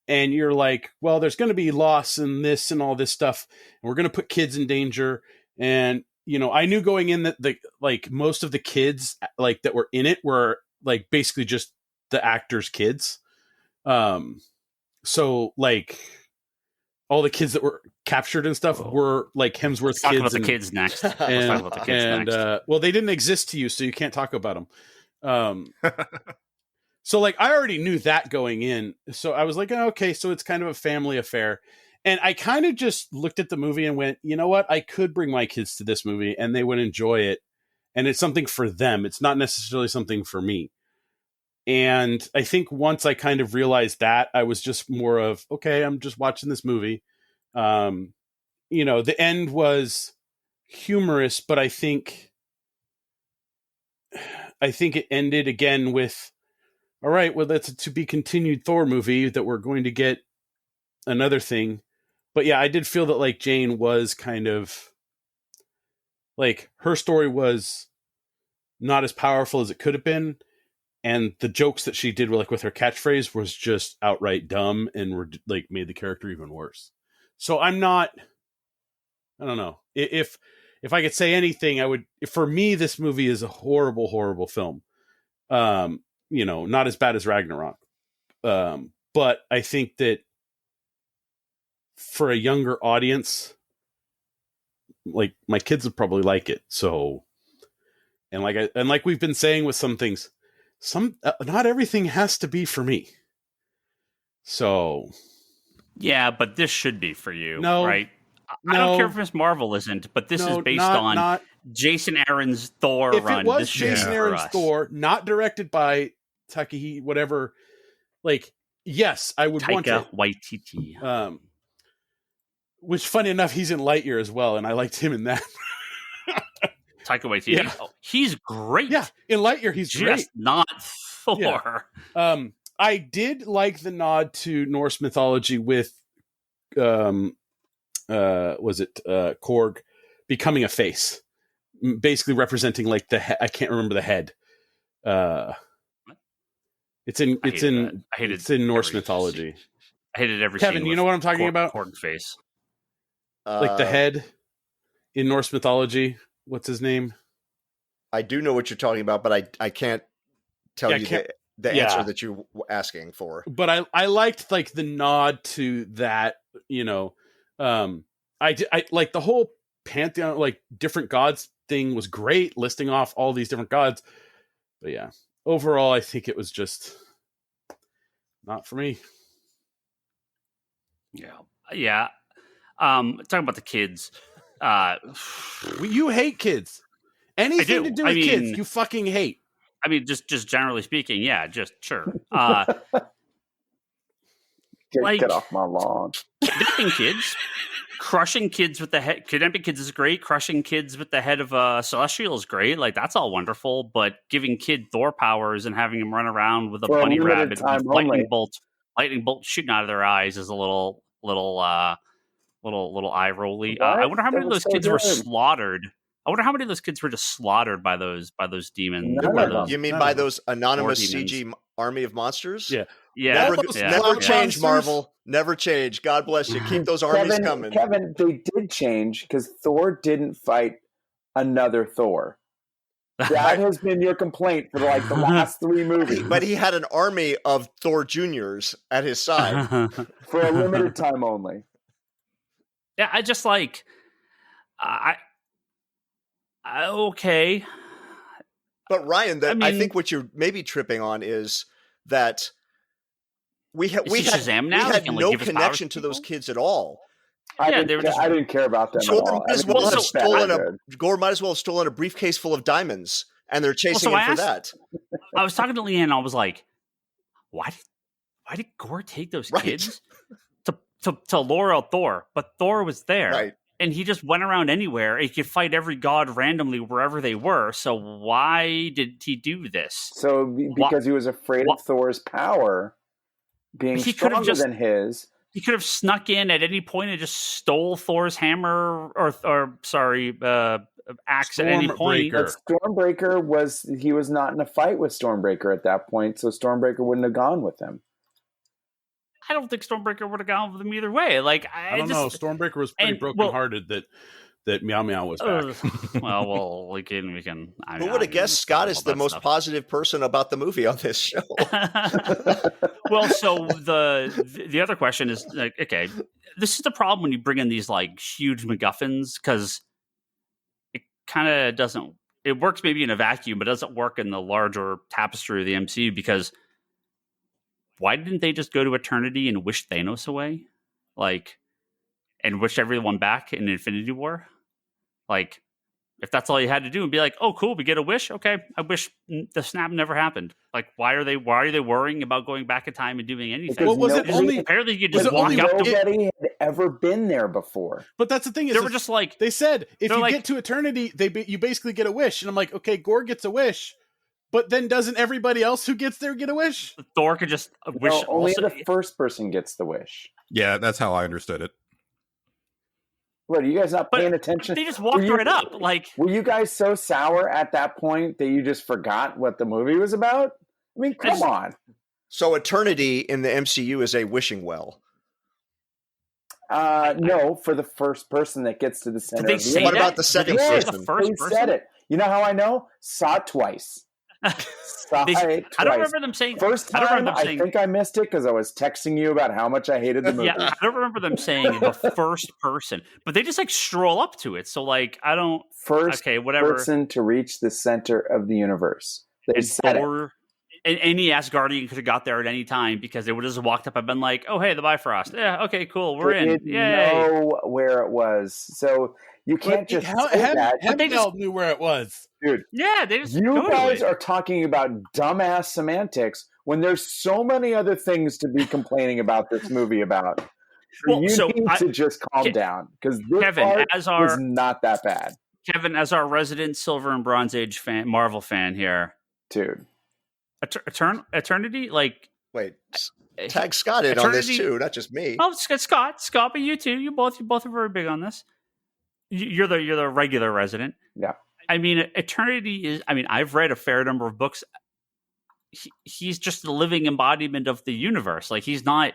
and you're like, well, there's going to be loss in this and all this stuff, and we're going to put kids in danger. And, you know, I knew going in that most of the kids like that were in it were like basically just the actors' kids. So like all the kids that were captured and stuff were like Hemsworth's Talk kids. About the kids next. Let's talk about the kids next. Well, they didn't exist to you, so you can't talk about them. So like I already knew that going in, so I was like, oh, okay, so it's kind of a family affair. And I kind of just looked at the movie and went, you know what? I could bring my kids to this movie and they would enjoy it. And it's something for them. It's not necessarily something for me. And I think once I kind of realized that, I was just more of, okay, I'm just watching this movie. The end was humorous, but I think it ended again with, all right, well, that's a to be continued Thor movie that we're going to get another thing. But yeah, I did feel that like Jane was kind of like her story was not as powerful as it could have been. And the jokes that she did with her catchphrase was just outright dumb and were like made the character even worse. So I don't know. If I could say anything, I would, for me, this movie is a horrible, horrible film. Not as bad as Ragnarok. But I think that for a younger audience, like my kids would probably like it. So, and like we've been saying with some things, not everything has to be for me. So, yeah, but this should be for you, no, right? No, I don't care if Miss Marvel isn't, but this is based on Jason Aaron's Thor if run. It was this Jason Aaron's Thor, not directed by Takahiti, whatever. Like, yes, I would want it. Waititi. Which, funny enough, he's in Lightyear as well, and I liked him in that. Taika Waititi. Yeah. Oh, he's great. Yeah, in Lightyear, he's just great. not Thor. Yeah. I did like the nod to Norse mythology with, was it Korg becoming a face, basically representing like I can't remember the head. It's in Norse mythology. I hated every Kevin, scene. you know what I'm talking about? Korg face. Like the head in Norse mythology. What's his name? I do know what you're talking about, but I can't tell you the answer that you're asking for. But I liked like the nod to that, you know. I like the whole pantheon, like different gods thing was great, listing off all these different gods. But yeah, overall, I think it was just not for me. Yeah. Talking about the kids. You hate kids. Anything to do with kids, you fucking hate. I mean, just generally speaking, yeah, just sure. Get off my lawn. Kidnapping kids, crushing kids with the head. Kidnapping kids is great. Crushing kids with the head of a Celestial is great. Like, that's all wonderful. But giving kid Thor powers and having him run around with a bunny rabbit with lightning bolt shooting out of their eyes is a little eye rolly. I wonder how many of those kids were slaughtered. I wonder how many of those kids were just slaughtered by those demons. You mean by those anonymous CG army of monsters? Yeah. Yeah. Never change, Marvel. Never change. God bless you. Keep those armies coming. Kevin, they did change because Thor didn't fight another Thor. That has been your complaint for like the last 3 movies. But he had an army of Thor Juniors at his side for a limited time only. Yeah, I just like okay. But Ryan, I think what you're maybe tripping on is that we had no connection to those kids at all. I didn't care about them at all. Gore might as well have stolen a briefcase full of diamonds, and they're chasing him for that. I was talking to Leanne, and I was like, why did Gore take those kids to lure out Thor? But Thor was there. Right. And he just went around anywhere. He could fight every god randomly wherever they were. So why did he do this? So because he was afraid of Thor's power being stronger than his. He could have snuck in at any point and just stole Thor's hammer or axe at any point. But Stormbreaker was not in a fight with Stormbreaker at that point, so Stormbreaker wouldn't have gone with him. I don't think Stormbreaker would have gone with him either way. Like I don't know. Stormbreaker was pretty brokenhearted that Meow Meow was back. We can. Who would have guessed Scott is the most positive person about the movie on this show? Well, so the other question is like, okay, this is the problem when you bring in these like huge MacGuffins, because it kind of doesn't. It works maybe in a vacuum, but it doesn't work in the larger tapestry of the MCU, because why didn't they just go to Eternity and wish Thanos away? Like, and wish everyone back in Infinity War? Like, if that's all you had to do and be like, oh, cool, we get a wish? Okay, I wish the snap never happened. Like, why are they worrying about going back in time and doing anything? Well, apparently you just walk up to it. Nobody had ever been there before. But that's the thing is, they were just like, they said, if you get to Eternity, you basically get a wish. And I'm like, okay, Gore gets a wish. But then doesn't everybody else who gets there get a wish? Thor could just wish. No, only the first person gets the wish. Yeah, that's how I understood it. What, are you guys not paying attention? They just walked right up. Like, were you guys so sour at that point that you just forgot what the movie was about? I mean, come on. So Eternity in the MCU is a wishing well. No, for the first person that gets to the center. Did they say what that? about the second person? They said it. You know how I know? Saw it twice. I don't remember them saying. First time, I think I missed it because I was texting you about how much I hated the movie. Yeah, I don't remember them saying the first person, but they just like stroll up to it. So like, I don't. First whatever. person to reach the center of the universe. They said Thor, and any Asgardian could have got there at any time, because they would have just walked up and been like, "Oh, hey, the Bifrost. Yeah, okay, cool, we're in." Didn't know where it was, so you can't just say that. But they just knew where it was. Dude, yeah, they just you guys are talking about dumbass semantics when there's so many other things to be complaining about this movie about. You need to just calm down, because this part is not that bad. Kevin, as our resident Silver and Bronze Age fan, Marvel fan here, dude. Eternity, like Wait, tag Scott in on this too, not just me. Oh, Scott, but you too. You both are very big on this. You're the regular resident. Yeah. I mean, Eternity is. I mean, I've read a fair number of books. He's just the living embodiment of the universe. Like he's not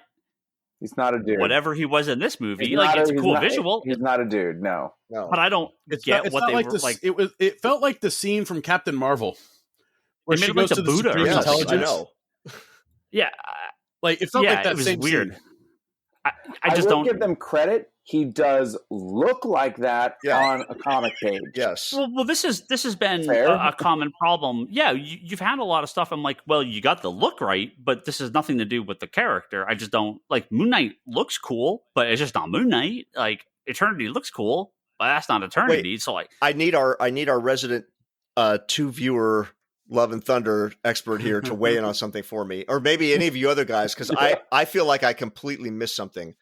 a dude. Whatever he was in this movie, like it's a cool visual. He's not a dude. No. But I don't get what they were like. It felt like the scene from Captain Marvel where she goes to the Buddha. Supreme Intelligence. I know. Yeah, like it felt like that. It was same weird. Scene. I just don't give them credit. He does look like that on a comic page. Yes. Well, this has been a common problem. Yeah, you've had a lot of stuff. I'm like, well, you got the look right, but this has nothing to do with the character. I just don't like Moon Knight looks cool, but it's just not Moon Knight. Like Eternity looks cool, but that's not Eternity. Wait, so like, I need our resident 2-viewer Love and Thunder expert here to weigh in on something for me, or maybe any of you other guys, because I feel like I completely missed something.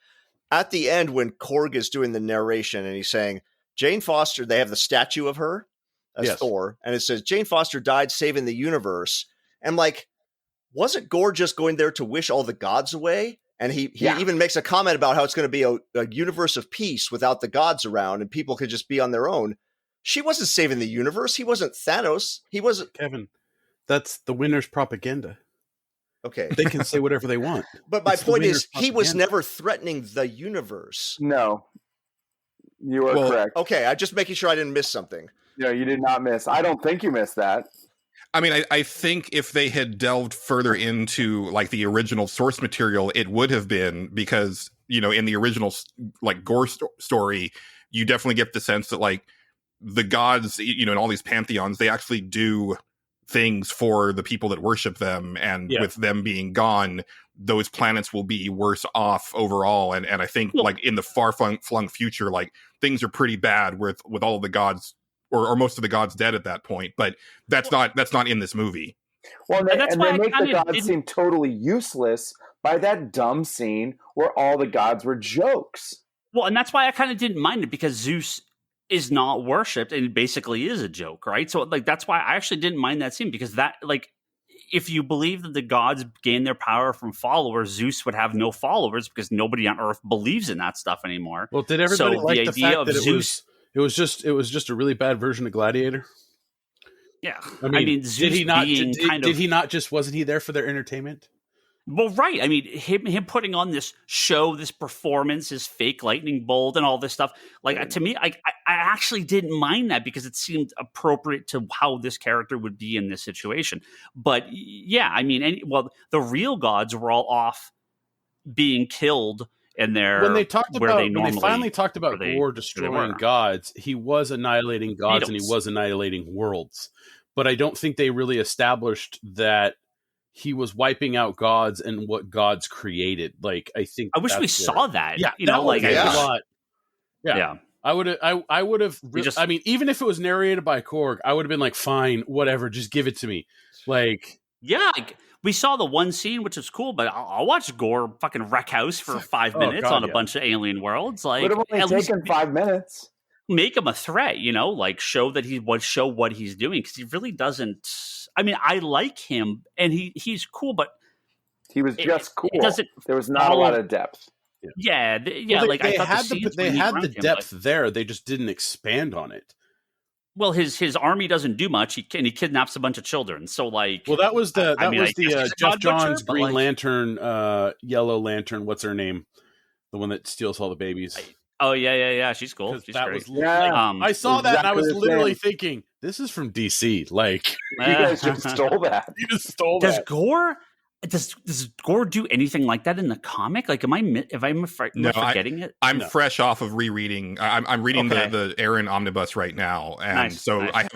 At the end, when Korg is doing the narration and he's saying, Jane Foster, they have the statue of her as Thor, and it says, Jane Foster died saving the universe. And like, wasn't Gore just going there to wish all the gods away? And he even makes a comment about how it's going to be a universe of peace without the gods around and people could just be on their own. She wasn't saving the universe. He wasn't Thanos. He wasn't. Kevin, that's the winner's propaganda. Okay. They can say whatever they want. But my point is, he was never threatening the universe. No. You are correct. Okay, I'm just making sure I didn't miss something. No, you did not miss. I don't think you missed that. I mean, I think if they had delved further into like the original source material, it would have been because, you know, in the original like Gore story, you definitely get the sense that like the gods, you know, in all these pantheons, they actually do things for the people that worship them, and with them being gone, those planets will be worse off overall. And I think like in the far flung future, like things are pretty bad with all of the gods or most of the gods dead at that point. But that's not in this movie. Well, they make the gods seem totally useless by that dumb scene where all the gods were jokes. Well, and that's why I kind of didn't mind it, because Zeus is not worshipped and basically is a joke, right? So like that's why I actually didn't mind that scene, because that, like, if you believe that the gods gain their power from followers, Zeus would have no followers because nobody on Earth believes in that stuff anymore. Well, did everybody like the fact that it was just a really bad version of Gladiator? Yeah, I mean Zeus did he not? did he not just wasn't he there for their entertainment? Well, right. I mean, him putting on this show, this performance, his fake lightning bolt and all this stuff. Like, to me, I actually didn't mind that because it seemed appropriate to how this character would be in this situation. But yeah, I mean, the real gods were all off being killed in their when they finally talked about Gore destroying gods, he was annihilating gods and he was annihilating worlds. But I don't think they really established that he was wiping out gods and what gods created. Like, I think I wish we saw that. Yeah, you know, like a lot. Yeah. I would have. I mean, even if it was narrated by Korg, I would have been like, fine, whatever, just give it to me. Like, yeah, like, we saw the one scene, which was cool, but I'll watch Gore fucking wreck house for 5 minutes on a bunch of alien worlds. Like, would have only taken 5 minutes. Make him a threat, you know, like show what he's doing, because he really doesn't. I mean, I like him and he's cool, but he was just cool. There was not follow, a lot of depth. Yeah, well, like they I had the depth him, there. They just didn't expand on it. Well, his army doesn't do much. He kidnaps a bunch of children. So like, well, that was the Jeff Johns Green Lantern, Yellow Lantern. What's her name? The one that steals all the babies. Oh yeah. She's cool. She's great. I saw that and I was literally thinking, this is from DC. Like, you guys just stole that. You just stole that. Does Gore do anything like that in the comic? Like, am I forgetting it? I'm fresh off of rereading. I'm reading the Aaron omnibus right now, and I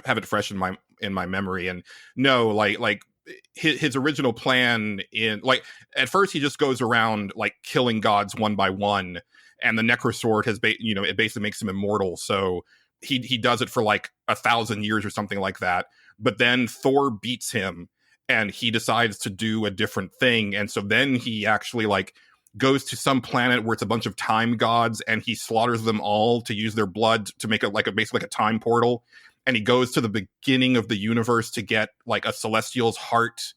have it fresh in my memory. And no, like his original plan in, like, at first he just goes around like killing gods one by one, and the Necrosword it basically makes him immortal. So he does it for like 1,000 years or something like that. But then Thor beats him, and he decides to do a different thing. And so then he actually like goes to some planet where it's a bunch of time gods, and he slaughters them all to use their blood to make it like basically like a time portal. And he goes to the beginning of the universe to get like a celestial's heart,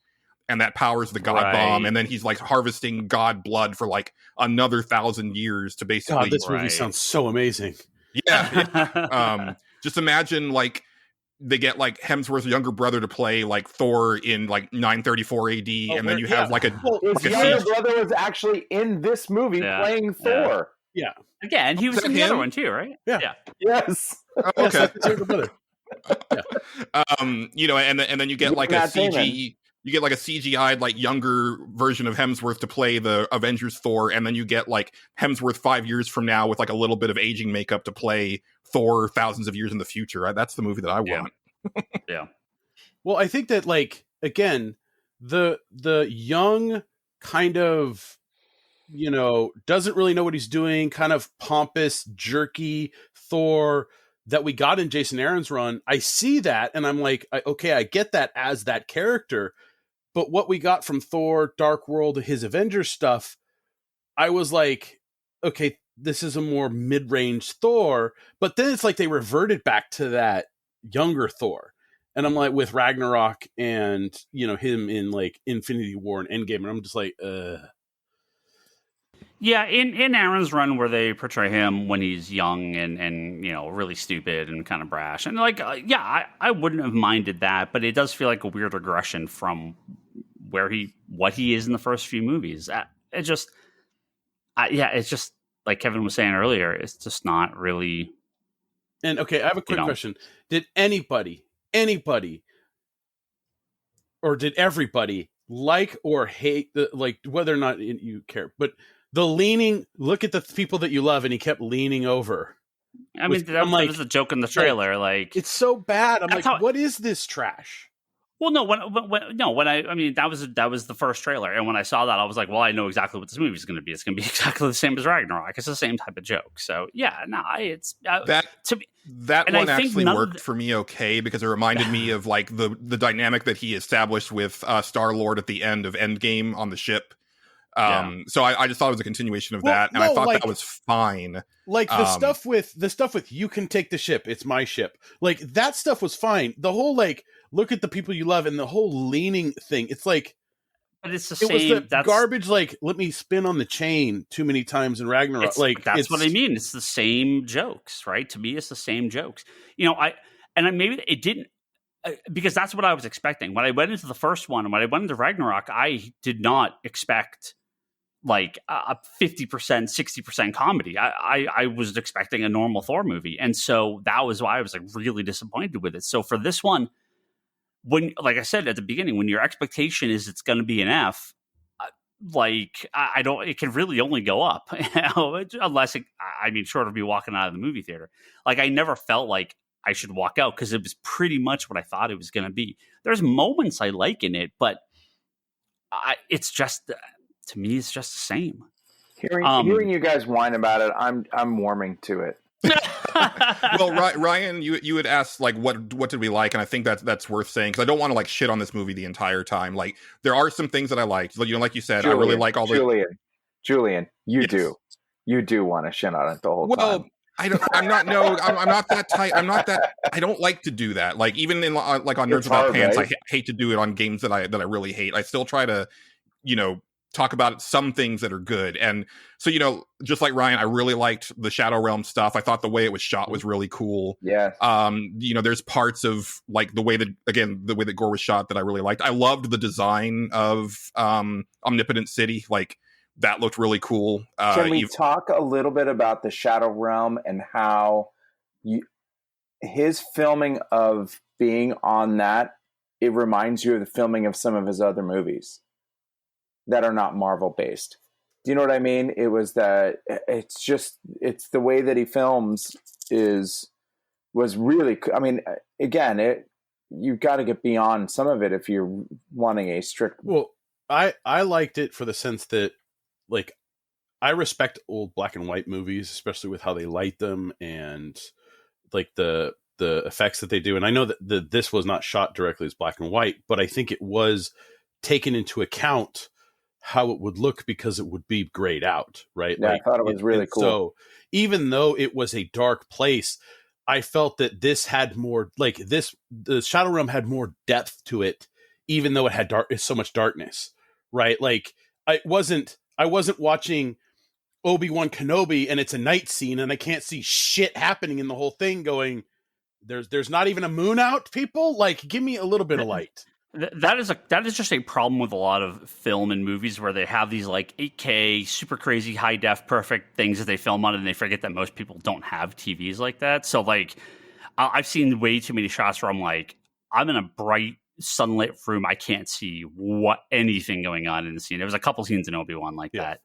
and that powers the god bomb. And then he's like harvesting god blood for like another 1,000 years to basically. God, this movie sounds so amazing. Yeah. Just imagine like they get like Hemsworth's younger brother to play like Thor in like 934 AD, and then you have like a his younger brother was actually in this movie playing Thor. Yeah. Again, he was in the other one too, right? Yeah. Yes. Okay. Yeah. And then you get like a CG. You get like a CGI'd like younger version of Hemsworth to play the Avengers Thor, and then you get like Hemsworth 5 years from now with like a little bit of aging makeup to play Thor thousands of years in the future. That's the movie that I want. Yeah. Well, I think that like again, the young kind of doesn't really know what he's doing, kind of pompous, jerky Thor that we got in Jason Aaron's run. I see that, and I'm like, okay, I get that as that character. But what we got from Thor, Dark World, his Avengers stuff, I was like, okay, this is a more mid-range Thor. But then it's like they reverted back to that younger Thor. And I'm like, with Ragnarok and, him in like Infinity War and Endgame, and I'm just like, Yeah, in Aaron's run where they portray him when he's young and really stupid and kind of brash. And like, I wouldn't have minded that, but it does feel like a weird regression from what he is in the first few movies. It's just like Kevin was saying earlier, it's just not really. And okay, I have a quick question. Did anybody, or did everybody like or hate whether or not you care, but the leaning, look at the people that you love, and he kept leaning over. I mean, that was a joke in the trailer. Like, it's so bad. I'm like, what is this trash? Well, no, that was the first trailer, and when I saw that, I was like, well, I know exactly what this movie is going to be. It's going to be exactly the same as Ragnarok. It's the same type of joke. So yeah, no, it's to me. That one actually worked for me okay, because it reminded me of like the dynamic that he established with Star-Lord at the end of Endgame on the ship. So I just thought it was a continuation of that, and I thought that was fine. Like the stuff with you can take the ship, it's my ship. Like that stuff was fine. The whole like look at the people you love and the whole leaning thing. It's like, but it's the same. That's garbage. Like let me spin on the chain too many times in Ragnarok. Like that's what I mean. It's the same jokes, right? To me, it's the same jokes. Maybe it didn't. Because that's what I was expecting. When I went into the first one and when I went into Ragnarok, I did not expect like a 50%, 60% comedy. I was expecting a normal Thor movie. And so that was why I was like really disappointed with it. So for this one, when, like I said at the beginning, when your expectation is it's going to be an F, it can really only go up unless short of me walking out of the movie theater. Like I never felt like I should walk out because it was pretty much what I thought it was going to be. There's moments I like in it, but it's just, to me, it's just the same. Hearing you guys whine about it, I'm warming to it. Well, Ryan, you had asked like what did we like, and I think that's worth saying, because I don't want to like shit on this movie the entire time. Like there are some things that I liked. Like you said, Julian, I really like all the Julian, you do want to shit on it the whole time. I'm not that tight. I don't like to do that. Like even in like on Nerds Without Pants, right? I hate to do it on games that I really hate. I still try to, talk about some things that are good. And so, just like Ryan, I really liked the Shadow Realm stuff. I thought the way it was shot was really cool. Yeah. There's parts of like the way that Gore was shot that I really liked. I loved the design of Omnipotent City. Like that looked really cool. Can we talk a little bit about the Shadow Realm and how his filming of being on that, it reminds you of the filming of some of his other movies that are not Marvel based. Do you know what I mean? It's the way that he films was really, I mean, again, you've got to get beyond some of it if you're wanting a strict. Well, I liked it for the sense that, like, I respect old black and white movies, especially with how they light them and like the effects that they do. And I know that this was not shot directly as black and white, but I think it was taken into account how it would look because it would be grayed out, right? Yeah, I thought it was really cool. So even though it was a dark place, I felt that this had more the Shadow Realm had more depth to it, even though it had so much darkness, right? Like I wasn't watching Obi-Wan Kenobi and it's a night scene and I can't see shit happening in the whole thing going, there's not even a moon out, people? Like, give me a little bit of light. That is just a problem with a lot of film and movies where they have these like 8K super crazy high def perfect things that they film on, and they forget that most people don't have TVs like that. So like I've seen way too many shots where I'm like, I'm in a bright sunlit room, I can't see anything going on in the scene. There was a couple scenes in Obi-Wan like that.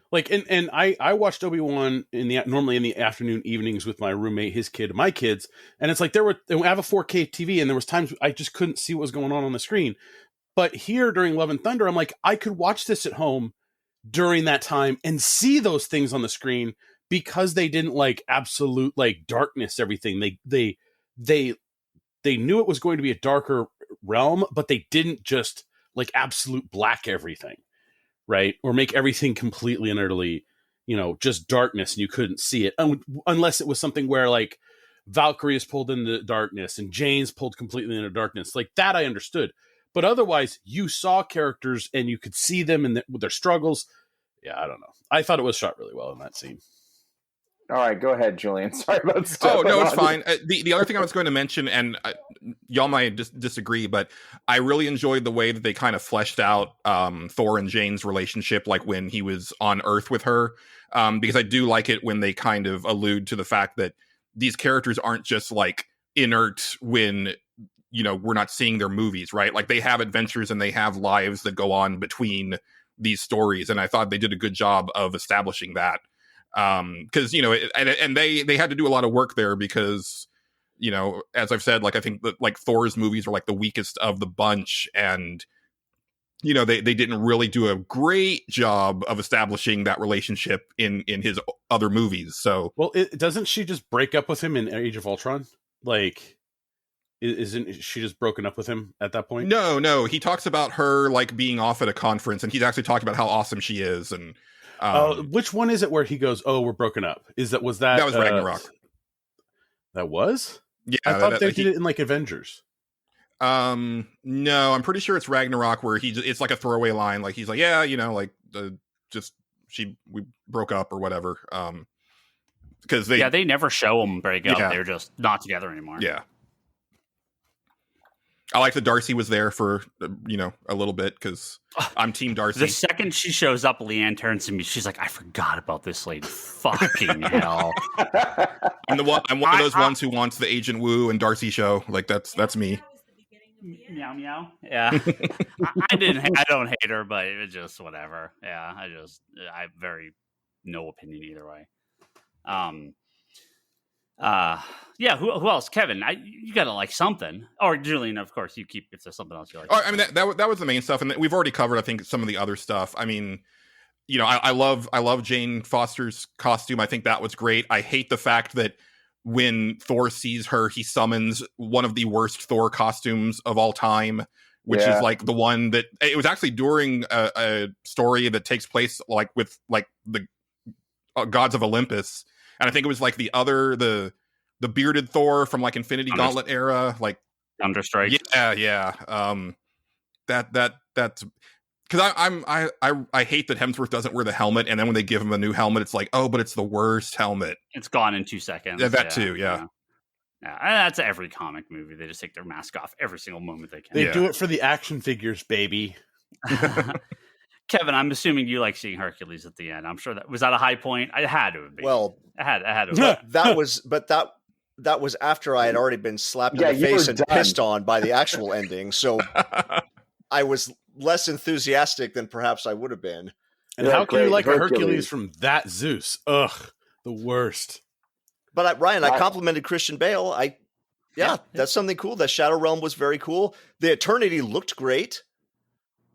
Like, and I watched Obi-Wan normally in the afternoon evenings with my roommate, his kid, my kids. And it's like I have a 4K TV and there was times I just couldn't see what was going on the screen. But here during Love and Thunder, I'm like, I could watch this at home during that time and see those things on the screen because they didn't like absolute like darkness, everything. They knew it was going to be a darker realm, but they didn't just like absolute black everything. Right? Or make everything completely and utterly, just darkness and you couldn't see it. Unless it was something where like Valkyrie is pulled into darkness and Jane's pulled completely into darkness. Like that I understood. But otherwise, you saw characters and you could see them with their struggles. Yeah, I don't know. I thought it was shot really well in that scene. All right, go ahead, Julian. Sorry about Oh, no, it's fine. The other thing I was going to mention, and y'all might disagree, but I really enjoyed the way that they kind of fleshed out Thor and Jane's relationship, like when he was on Earth with her, because I do like it when they kind of allude to the fact that these characters aren't just like inert when, we're not seeing their movies, right? Like they have adventures and they have lives that go on between these stories, and I thought they did a good job of establishing that. Because and they had to do a lot of work there because as I've said, like I think that like Thor's movies are like the weakest of the bunch, and they didn't really do a great job of establishing that relationship in his other movies. So doesn't she just break up with him in Age of Ultron? Like, isn't she just broken up with him at that point? No, he talks about her like being off at a conference, and he's actually talking about how awesome she is. And which one is it where he goes, "Oh, we're broken up"? That was Ragnarok? That was? Yeah, I thought they did it in like Avengers. No, I'm pretty sure it's Ragnarok where it's like a throwaway line, like he's like, yeah, we broke up or whatever. Because they never show them break up. They're just not together anymore. Yeah. I like that Darcy was there for, a little bit because I'm Team Darcy. The second she shows up, Leanne turns to me. She's like, I forgot about this lady. Fucking hell. I'm one of those ones who wants the Agent Woo and Darcy show. Like, that's me. Meow, meow. Yeah. I don't hate her, but it's just whatever. Yeah. I have very no opinion either way. Yeah, who else? Kevin, you gotta like something, or Julian, of course. You keep if there's something else you like. I mean, that was the main stuff, and we've already covered, I think, some of the other stuff. I mean, I love Jane Foster's costume. I think that was great. I hate the fact that when Thor sees her, he summons one of the worst Thor costumes of all time, which is like the one that it was actually during a story that takes place like with like the gods of Olympus. And I think it was like the bearded Thor from like Infinity Gauntlet era, like Thunderstrike. Yeah. That's because I hate that Hemsworth doesn't wear the helmet, and then when they give him a new helmet, it's like, oh, but it's the worst helmet. It's gone in 2 seconds. Yeah, that too. Yeah. That's every comic movie. They just take their mask off every single moment they can. They do it for the action figures, baby. Kevin, I'm assuming you like seeing Hercules at the end. I'm sure was that a high point. I had to be. Well, I had to. That was after I had already been slapped in the face and pissed on by the actual ending. So I was less enthusiastic than perhaps I would have been. And how can you like a Hercules from that Zeus? Ugh, the worst. But Ryan, I complimented Christian Bale. That's something cool. The Shadow Realm was very cool. The Eternity looked great.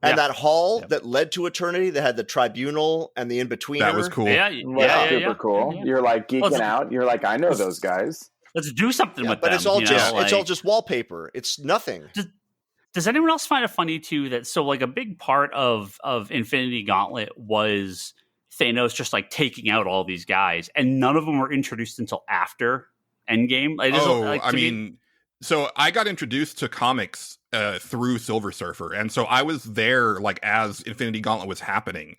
And that hall that led to Eternity, that had the tribunal and the in-betweener. That was cool. Super cool. Yeah. You're like geeking out. You're like, I know those guys. Let's do something with but them. It's all just wallpaper. It's nothing. Does anyone else find it funny too that so like a big part of Infinity Gauntlet was Thanos just like taking out all these guys, and none of them were introduced until after Endgame? So I got introduced to comics through Silver Surfer, and so I was there like as Infinity Gauntlet was happening.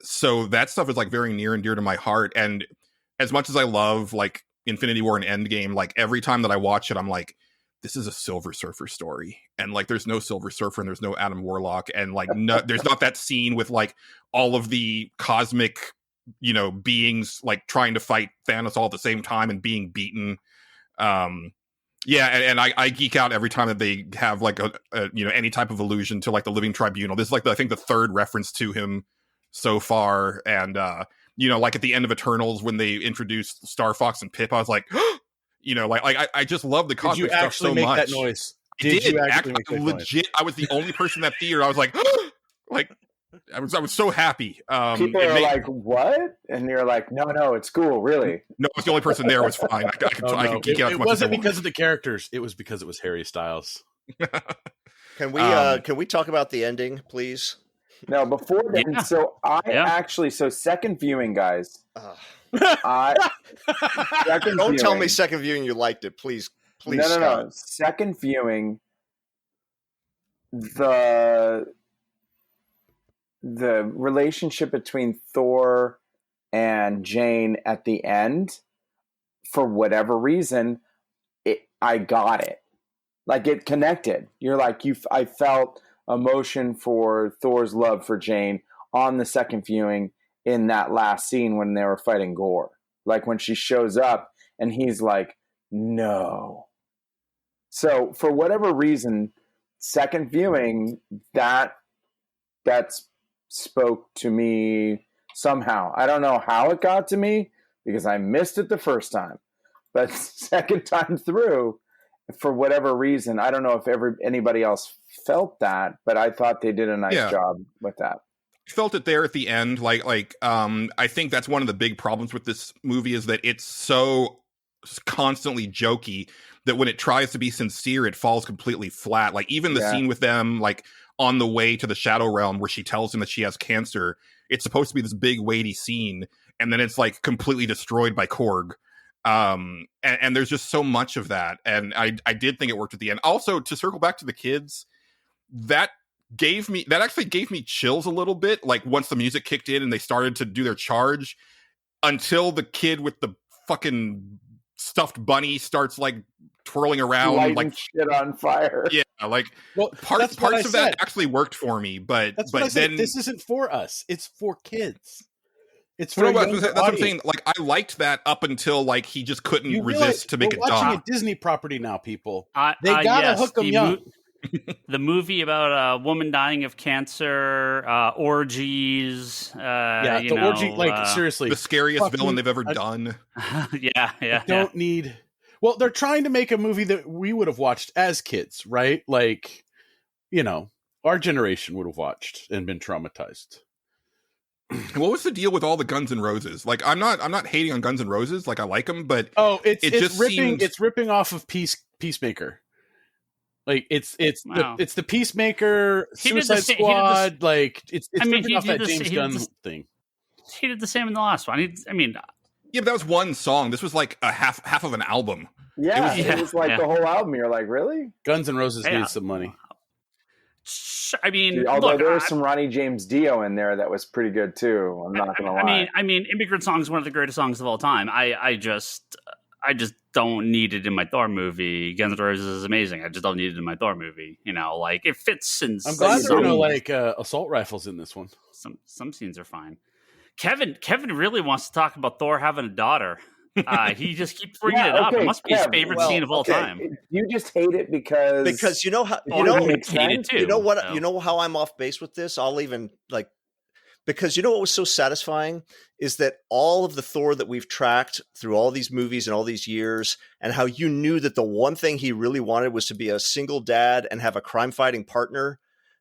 So that stuff is like very near and dear to my heart. And as much as I love like Infinity War and Endgame, like every time that I watch it, I'm like, this is a Silver Surfer story, and like there's no Silver Surfer and there's no Adam Warlock, and like there's not that scene with like all of the cosmic, beings like trying to fight Thanos all at the same time and being beaten. And I geek out every time that they have like a any type of allusion to like the Living Tribunal. This is like I think the third reference to him so far, and like at the end of Eternals when they introduced Star Fox and Pip, I was like, I just love the cosmic stuff so much. Did you actually make that noise? Did you actually make that legit noise? I was the only person in that theater. I was like, like I was so happy. People are like, "What?" And you're like, "No, it's cool, really." No, it's the only person there. It was fine. I could geek out. It wasn't because of the characters. It was because it was Harry Styles. Can we talk about the ending, please? No, before then. Yeah. So second viewing, guys. Don't tell me second viewing you liked it, please. No. Second viewing, the relationship between Thor and Jane at the end, for whatever reason, I got it. Like it connected. You're like I felt emotion for Thor's love for Jane on the second viewing in that last scene when they were fighting Gore. Like when she shows up and he's like, no. So for whatever reason, second viewing, that spoke to me somehow. I don't know how it got to me because I missed it the first time. But second time through, for whatever reason, I don't know if anybody else felt that, but I thought they did a nice job with that. Felt it there at the end. I think that's one of the big problems with this movie is that it's so constantly jokey that when it tries to be sincere, it falls completely flat. Like even the scene with them, like on the way to the Shadow Realm where she tells him that she has cancer, it's supposed to be this big weighty scene. And then it's like completely destroyed by Korg. And there's just so much of that. And I did think it worked at the end. Also, to circle back to the kids, that actually gave me chills a little bit. Like once the music kicked in and they started to do their charge, until the kid with the fucking stuffed bunny starts like twirling around, lighting like shit on fire. Yeah, like parts of that actually worked for me. But then this isn't for us; it's for kids. It's for that's what I'm saying. Like I liked that up until like he just couldn't resist to make it dumb. We're watching a Disney property now, people. They gotta hook them young. The movie about a woman dying of cancer, orgies. Orgy, like seriously, the scariest villain they've ever done. Yeah. Don't need. Well, they're trying to make a movie that we would have watched as kids, right? Like, our generation would have watched and been traumatized. What was the deal with all the Guns N' Roses? Like, I'm not hating on Guns N' Roses. Like, I like them, but it's ripping off of Peacemaker. Like it's the Peacemaker, Suicide Squad. It's ripping off that James Gunn thing. He did the same in the last one. Yeah, but that was one song. This was like a half of an album. Yeah, it was like the whole album. You're like, really? Guns N' Roses needs some money. Although there was some Ronnie James Dio in there that was pretty good too. I'm not gonna lie. Immigrant Song is one of the greatest songs of all time. I just don't need it in my Thor movie. Guns N' Roses is amazing. I just don't need it in my Thor movie. Like it fits in. I'm glad there are no assault rifles in this one. Some scenes are fine. Kevin really wants to talk about Thor having a daughter. He just keeps bringing it up. It must be his favorite scene of all time. You just hate it because you know how you know how I'm off base with this. I'll even because what was so satisfying is that all of the Thor that we've tracked through all these movies and all these years, and how you knew that the one thing he really wanted was to be a single dad and have a crime fighting partner.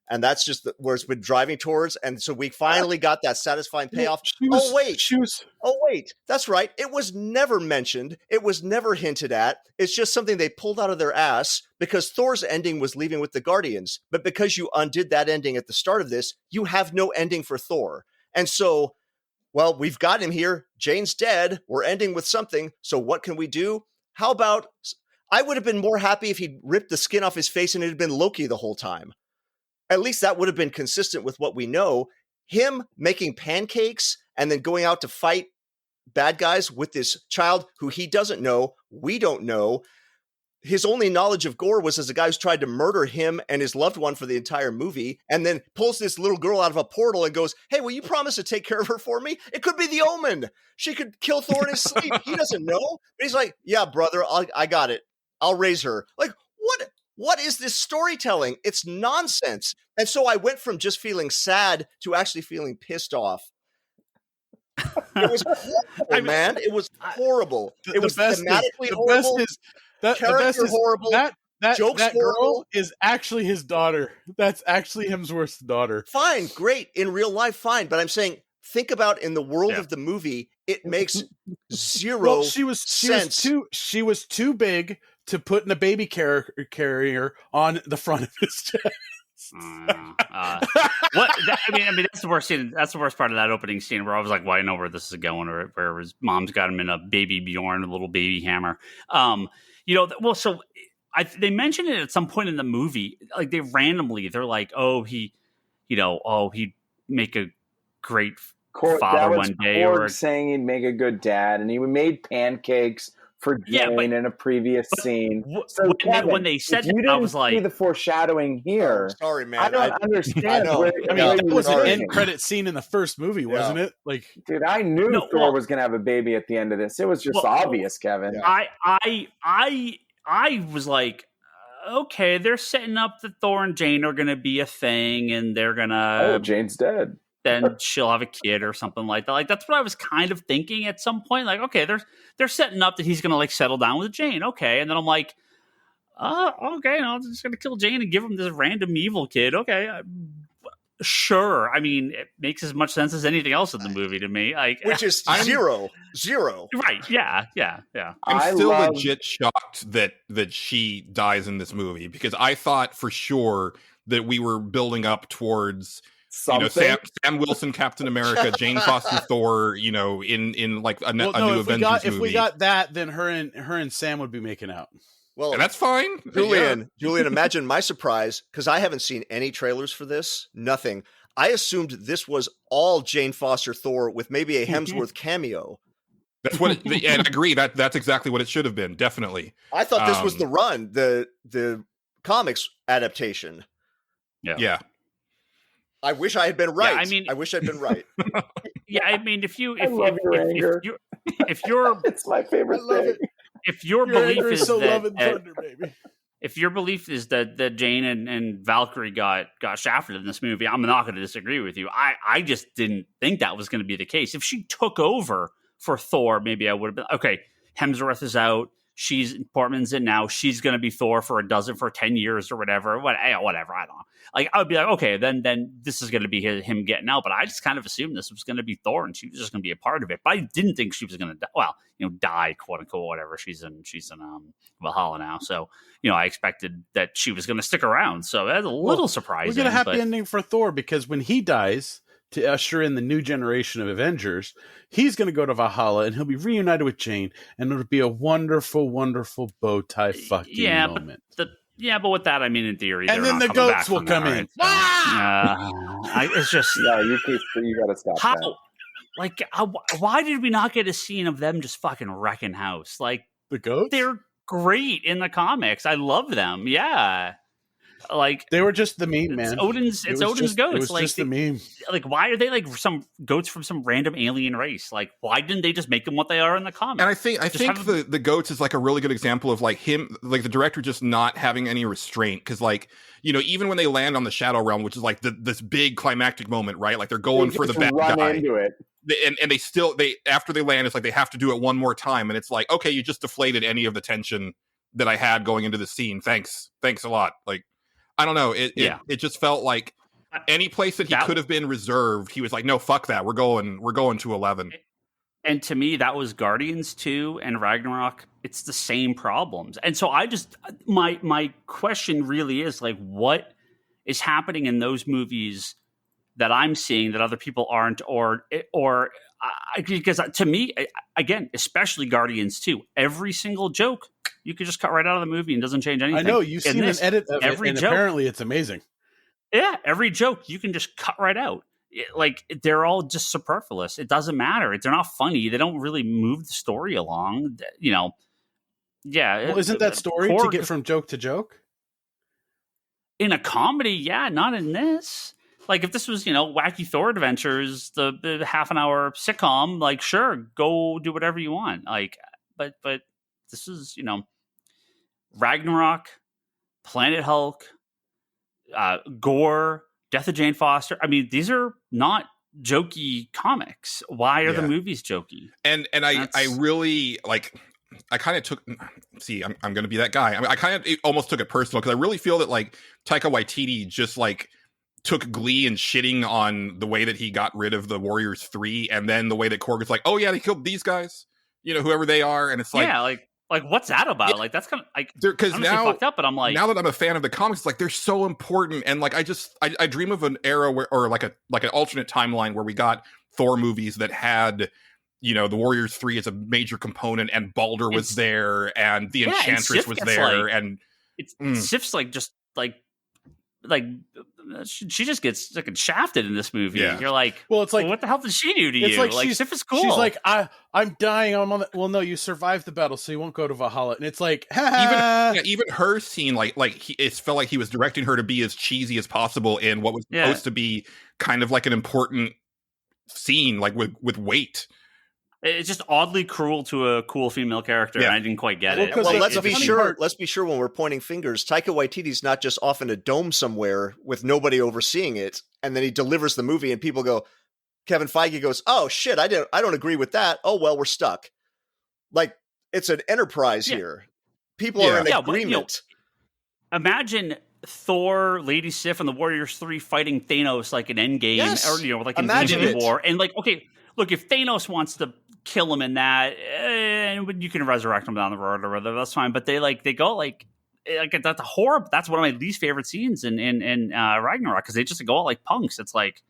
And that's just where it's been driving towards. And so we finally got that satisfying payoff. Oh, wait, that's right. It was never mentioned. It was never hinted at. It's just something they pulled out of their ass because Thor's ending was leaving with the Guardians. But because you undid that ending at the start of this, you have no ending for Thor. And so, well, we've got him here. Jane's dead. We're ending with something. So what can we do? How about, I would have been more happy if he'd ripped the skin off his face and it had been Loki the whole time. At least that would have been consistent with what we know. Him making pancakes and then going out to fight bad guys with this child who he doesn't know, we don't know. His only knowledge of Gore was as a guy who's tried to murder him and his loved one for the entire movie, and then pulls this little girl out of a portal and goes, hey, will you promise to take care of her for me? It could be the Omen. She could kill Thor in his sleep. He doesn't know. But he's like, yeah, brother, I got it. I'll raise her. Like, what is this storytelling? It's nonsense. And so I went from just feeling sad to actually feeling pissed off. It was horrible, man. It was horrible. It was thematically horrible. Character horrible. Jokes girl is actually his daughter. That's actually Hemsworth's daughter. Fine, great. In real life, fine. But I'm saying, think about in the world of the movie, it makes zero sense. She was too big to put in a baby carrier on the front of his chest. That's the worst scene. That's the worst part of that opening scene where I was like, well, I know where this is going, or where his mom's got him in a baby Bjorn, a little baby hammer. They mentioned it at some point in the movie. Like they're like, he'd make a great father one day, or saying he'd make a good dad, and he made pancakes for Jane in a previous scene. So when they said that, I was like, see the foreshadowing here. Oh, sorry, man. I don't understand. That was an end credit scene in the was wasn't it? Like, dude, I knew Thor was going to have a baby at the end of this. It was just obvious, Kevin. Yeah. I was like, okay, they're setting up that Thor and Jane are going to be a thing, and they're gonna. Jane's dead. Then she'll have a kid or something like that. Like that's what I was kind of thinking at some point. Like, okay, they're setting up that he's gonna like settle down with Jane. Okay, and then I'm like, okay, I'm just gonna kill Jane and give him this random evil kid. Okay, sure. I mean, it makes as much sense as anything else in the movie to me. Like, which is zero. Right? Yeah. I'm still legit shocked that she dies in this movie because I thought for sure that we were building up towards. Sam Wilson, Captain America, Jane Foster, Thor. In like a new Avengers movie. If we got that, then her and Sam would be making out. Well, and that's fine. Julian, imagine my surprise because I haven't seen any trailers for this. Nothing. I assumed this was all Jane Foster Thor with maybe a Hemsworth cameo. That's what, and I agree. That's exactly what it should have been. Definitely. I thought this was the run, the comics adaptation. Yeah. I wish I had been right. Yeah, I wish I'd been right. Yeah, I mean, if you're it's my favorite thing. If your belief is so loving thunder, baby. If your belief is that Jane and Valkyrie got shafted in this movie, I'm not going to disagree with you. I just didn't think that was going to be the case. If she took over for Thor, maybe I would have been okay. Hemsworth is out. Portman's in now. She's going to be Thor for 10 years or whatever. Whatever. I don't know. Like, I would be like, okay, then this is going to be him getting out. But I just kind of assumed this was going to be Thor and she was just going to be a part of it. But I didn't think she was going to die, quote unquote, whatever. She's in Valhalla now. So, I expected that she was going to stick around. So that's a little surprising. We're going to have happy ending for Thor because when he dies, to usher in the new generation of Avengers, he's going to go to Valhalla and he'll be reunited with Jane, and it'll be a wonderful, wonderful bow tie fucking moment. But with that, I mean, in theory, and then the goats will come in. It's just you got to stop. How? That. Like, why did we not get a scene of them just fucking wrecking house? Like the goats, they're great in the comics. I love them. Yeah. Like they were just the meme, man. Odin's goats. It was just the meme. Like, why are they like some goats from some random alien race? Like, why didn't they just make them what they are in the comics? And I think the goats is like a really good example of like him, like the director just not having any restraint. Because like even when they land on the Shadow Realm, which is like this big climactic moment, right? Like they're going for the bad guy. Into it. And they after they land, it's like they have to do it one more time, and it's like, okay, you just deflated any of the tension that I had going into the scene. Thanks a lot. Like. I don't know. It just felt like any place that he That- could have been reserved, he was like, no, fuck that. We're going to 11. And to me, that was Guardians 2 and Ragnarok. It's the same problems. And so I just, my question really is like, what is happening in those movies that I'm seeing that other people aren't, because to me, again, especially Guardians 2, every single joke, you could just cut right out of the movie and it doesn't change anything. I know, you've seen an edit of it, and apparently it's amazing. Yeah, every joke you can just cut right out. Like, they're all just superfluous. It doesn't matter. They're not funny. They don't really move the story along. You know, yeah. Well, isn't that story to get from joke to joke? In a comedy, yeah, not in this. Like, if this was, Wacky Thor Adventures, the half an hour sitcom, like, sure, go do whatever you want. Like, but this is, Ragnarok, Planet Hulk, Gore, Death of Jane Foster. I mean, these are not jokey comics. Why are the movies jokey? And I really like. I kind of took. See, I'm going to be that guy. I mean, I kind of almost took it personal because I really feel that like Taika Waititi just like took glee in shitting on the way that he got rid of the Warriors 3, and then the way that Korg is like, oh yeah, they killed these guys, whoever they are, and it's like, yeah, like what's that about? Yeah, like, that's kind of like, because now fucked up, but I'm like, now that I'm a fan of the comics, it's like they're so important, and like I dream of an era where, or like an alternate timeline where we got Thor movies that had, the Warriors 3 as a major component, and Balder was there, and the Enchantress was there, and Sif's like just like she just gets like shafted in this movie. Yeah. You're like, well, it's like, what the hell did she do to you? Like Sif is cool. She's like, I'm dying. I'm on the, well, no, you survived the battle, so you won't go to Valhalla. And it's like, even her scene, it felt like he was directing her to be as cheesy as possible in what was supposed to be kind of like an important scene, like with weight. It's just oddly cruel to a cool female character, and I didn't quite get it. Well, let's be sure. Let's be sure when we're pointing fingers, Taika Waititi's not just off in a dome somewhere with nobody overseeing it, and then he delivers the movie, and people go. Kevin Feige goes, "Oh shit, I don't agree with that. Oh well, we're stuck." Like, it's an enterprise here. People are in agreement. Imagine Thor, Lady Sif, and the Warriors 3 fighting Thanos like an Endgame, or like in Infinity War, and like, okay, look, if Thanos wants to kill him in that, and you can resurrect him down the road or whatever, that's fine. But they go like that's horrible. That's one of my least favorite scenes in Ragnarok, because they just go out like punks. It's like,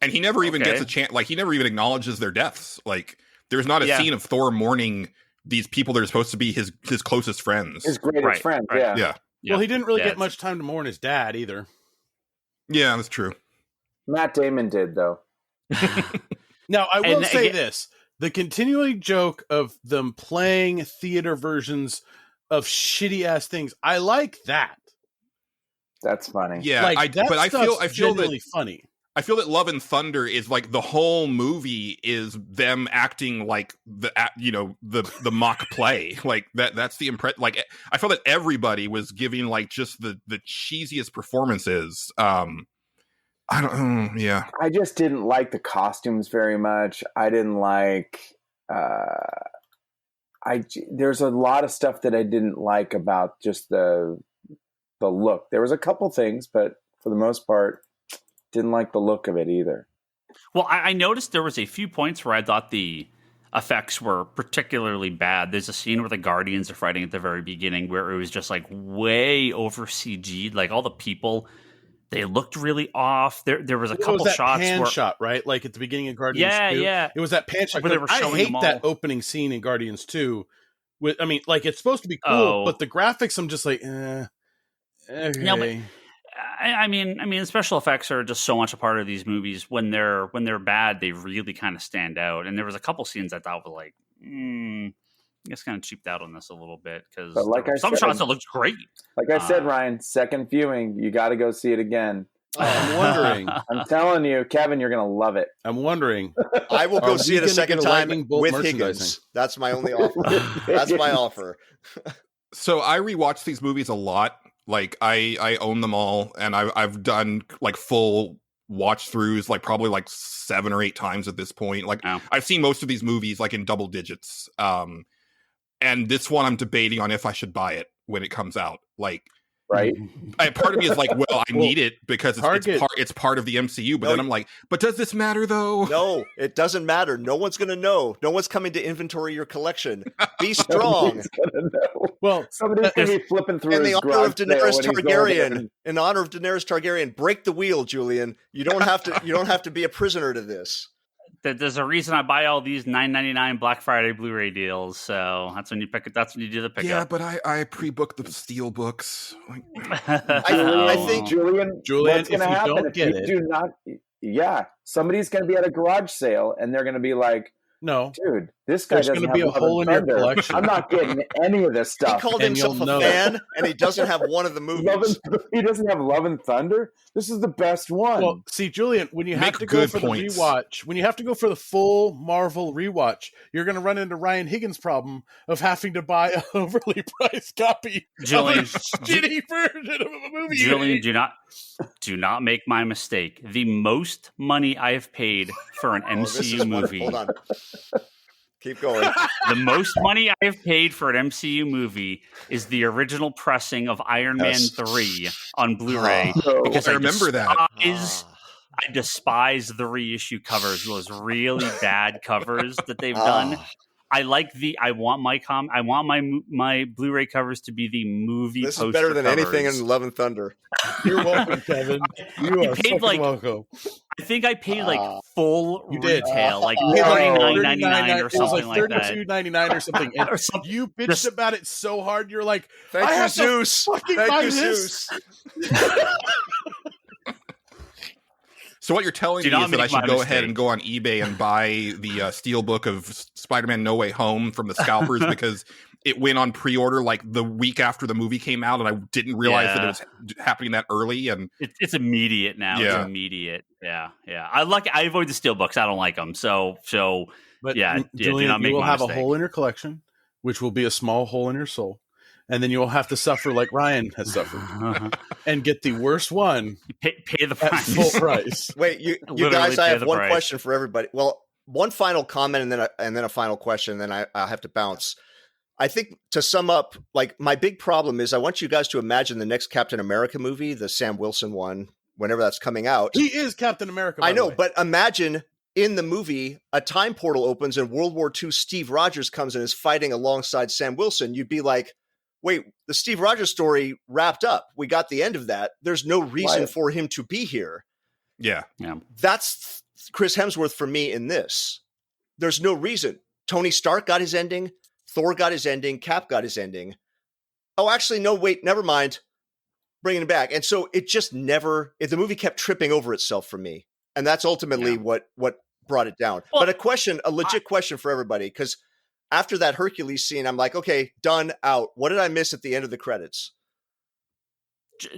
and he never even gets a chance. Like, he never even acknowledges their deaths. Like, there's not a scene of Thor mourning these people that are supposed to be his closest friends, his greatest friends. Right. Yeah. Well, he didn't really get much time to mourn his dad either. Yeah, that's true. Matt Damon did, though. Now, I will say this. The continuing joke of them playing theater versions of shitty-ass things, I like that. That's funny. Yeah, like, I feel that funny. I feel that Love and Thunder is like the whole movie is them acting like the mock play. Like that's the Like, I felt that everybody was giving like just the cheesiest performances. I don't. Yeah. I just didn't like the costumes very much. I didn't like. There's a lot of stuff that I didn't like about just the look. There was a couple things, but for the most part, didn't like the look of it either. Well, I noticed there was a few points where I thought the effects were particularly bad. There's a scene where the Guardians are fighting at the very beginning where it was just like way over CG'd. Like, all the people, they looked really off. There was a couple shots pan where shot, right? Like at the beginning of Guardians 2. Yeah. It was that pan shot. Where they were showing I hate them all. that opening scene in Guardians 2. I mean, like, it's supposed to be cool, but the graphics, I'm just like, okay. No, but I mean, the special effects are just so much a part of these movies. When they're bad, they really kind of stand out. And there was a couple scenes I thought were like, I guess kind of cheaped out on this a little bit, because some shots that looked great. Like I said, Ryan, second viewing, you got to go see it again. I'm wondering. I'm telling you, Kevin, you're going to love it. I'm wondering. I will go see it a second time with Higgins. That's my only offer. That's my offer. So I rewatch these movies a lot. Like, I own them all, and I've done like full watch throughs, like probably like 7 or 8 times at this point. Like, I've seen most of these movies like in double digits. And this one I'm debating on if I should buy it when it comes out. Like, right? Part of me is like, well, I need it because Target- it's part of the MCU. But No, then I'm like, but does this matter though? No, it doesn't matter. No one's going to know. No one's coming to inventory your collection. Be strong. Nobody's gonna know. Well, Somebody's gonna be flipping through In the his honor of garage sale Daenerys when he's going there. Targaryen, in honor of Daenerys Targaryen, break the wheel, Julian. You don't have to. You don't have to be a prisoner to this. There's a reason I buy all these $9.99 Black Friday Blu-ray deals. So that's when you pick it. That's when you do the pickup. Yeah, but I pre-booked the Steel books. I think Julian, what's if going to you happen don't if get you it, do not? Yeah, somebody's going to be at a garage sale and they're going to be like, no, "Dude, this guy there's doesn't going to have be a Love hole and in your Thunder. collection. I'm not getting any of this he stuff." called And himself you'll a know fan, and he doesn't have one of the movies. He doesn't have Love and Thunder. This is the best one. Well, see, Julian, when you have Make to go good for points. the rewatch, when you have to go for the full Marvel rewatch, you're going to run into Ryan Higgins' problem of having to buy an overly priced copy Julian, of a shitty version of a movie. you Julian, hate. do not make my mistake. The most money I have paid for an Oh, this is MCU movie. Hold on. Keep going. The most money I have paid for an MCU movie is the original pressing of Iron Yes. Man 3 on Blu-ray. No. Because I remember that. I despise the reissue covers, those really bad covers that they've done. I want my Blu-ray covers to be the movie. This is poster better than anything covers. in Love and Thunder. You're welcome, Kevin. You You are paid, fucking like, welcome. I think I paid full You did. retail, like You paid, like, $39.99 or It was something like like that. $32.99 or something. And Or something. you bitched Just- about it so hard. You're like, Thank I you, have to Zeus. fucking Thank buy you, this. Zeus. So what you're telling Do me not is that I make should my go mistake. ahead and go on eBay and buy the steel book of Spider-Man No Way Home from the scalpers because it went on pre-order like the week after the movie came out, and I didn't realize that it was happening that early. And It's immediate now. Yeah. It's immediate. Yeah. I avoid the steelbooks. I don't like them. So But Yeah, do Julian, not make you will my have mistake. a hole in your collection, which will be a small hole in your soul. And then you will have to suffer like Ryan has suffered and get the worst one you pay the at price. full price. Wait, you Literally guys, I pay have the one price. question for everybody. Well, one final comment and then a final question, and then I'll have to bounce. I think to sum up, like my big problem is I want you guys to imagine the next Captain America movie, the Sam Wilson one, whenever that's coming out. He is Captain America. by I the know, way. but imagine in the movie a time portal opens and World War II Steve Rogers comes and is fighting alongside Sam Wilson. You'd be like, wait, the Steve Rogers story wrapped up. We got the end of that. There's no reason Right. for him to be here. yeah, That's Chris Hemsworth for me in this. There's no reason. Tony Stark got his ending. Thor got his ending. Cap got his ending. Oh, actually, no, wait, never mind. Bringing it back. And so it just never, the movie kept tripping over itself for me. And that's ultimately what brought it down. Well, But a legit question for everybody, because after that Hercules scene, I'm like, okay, done, out. What did I miss at the end of the credits?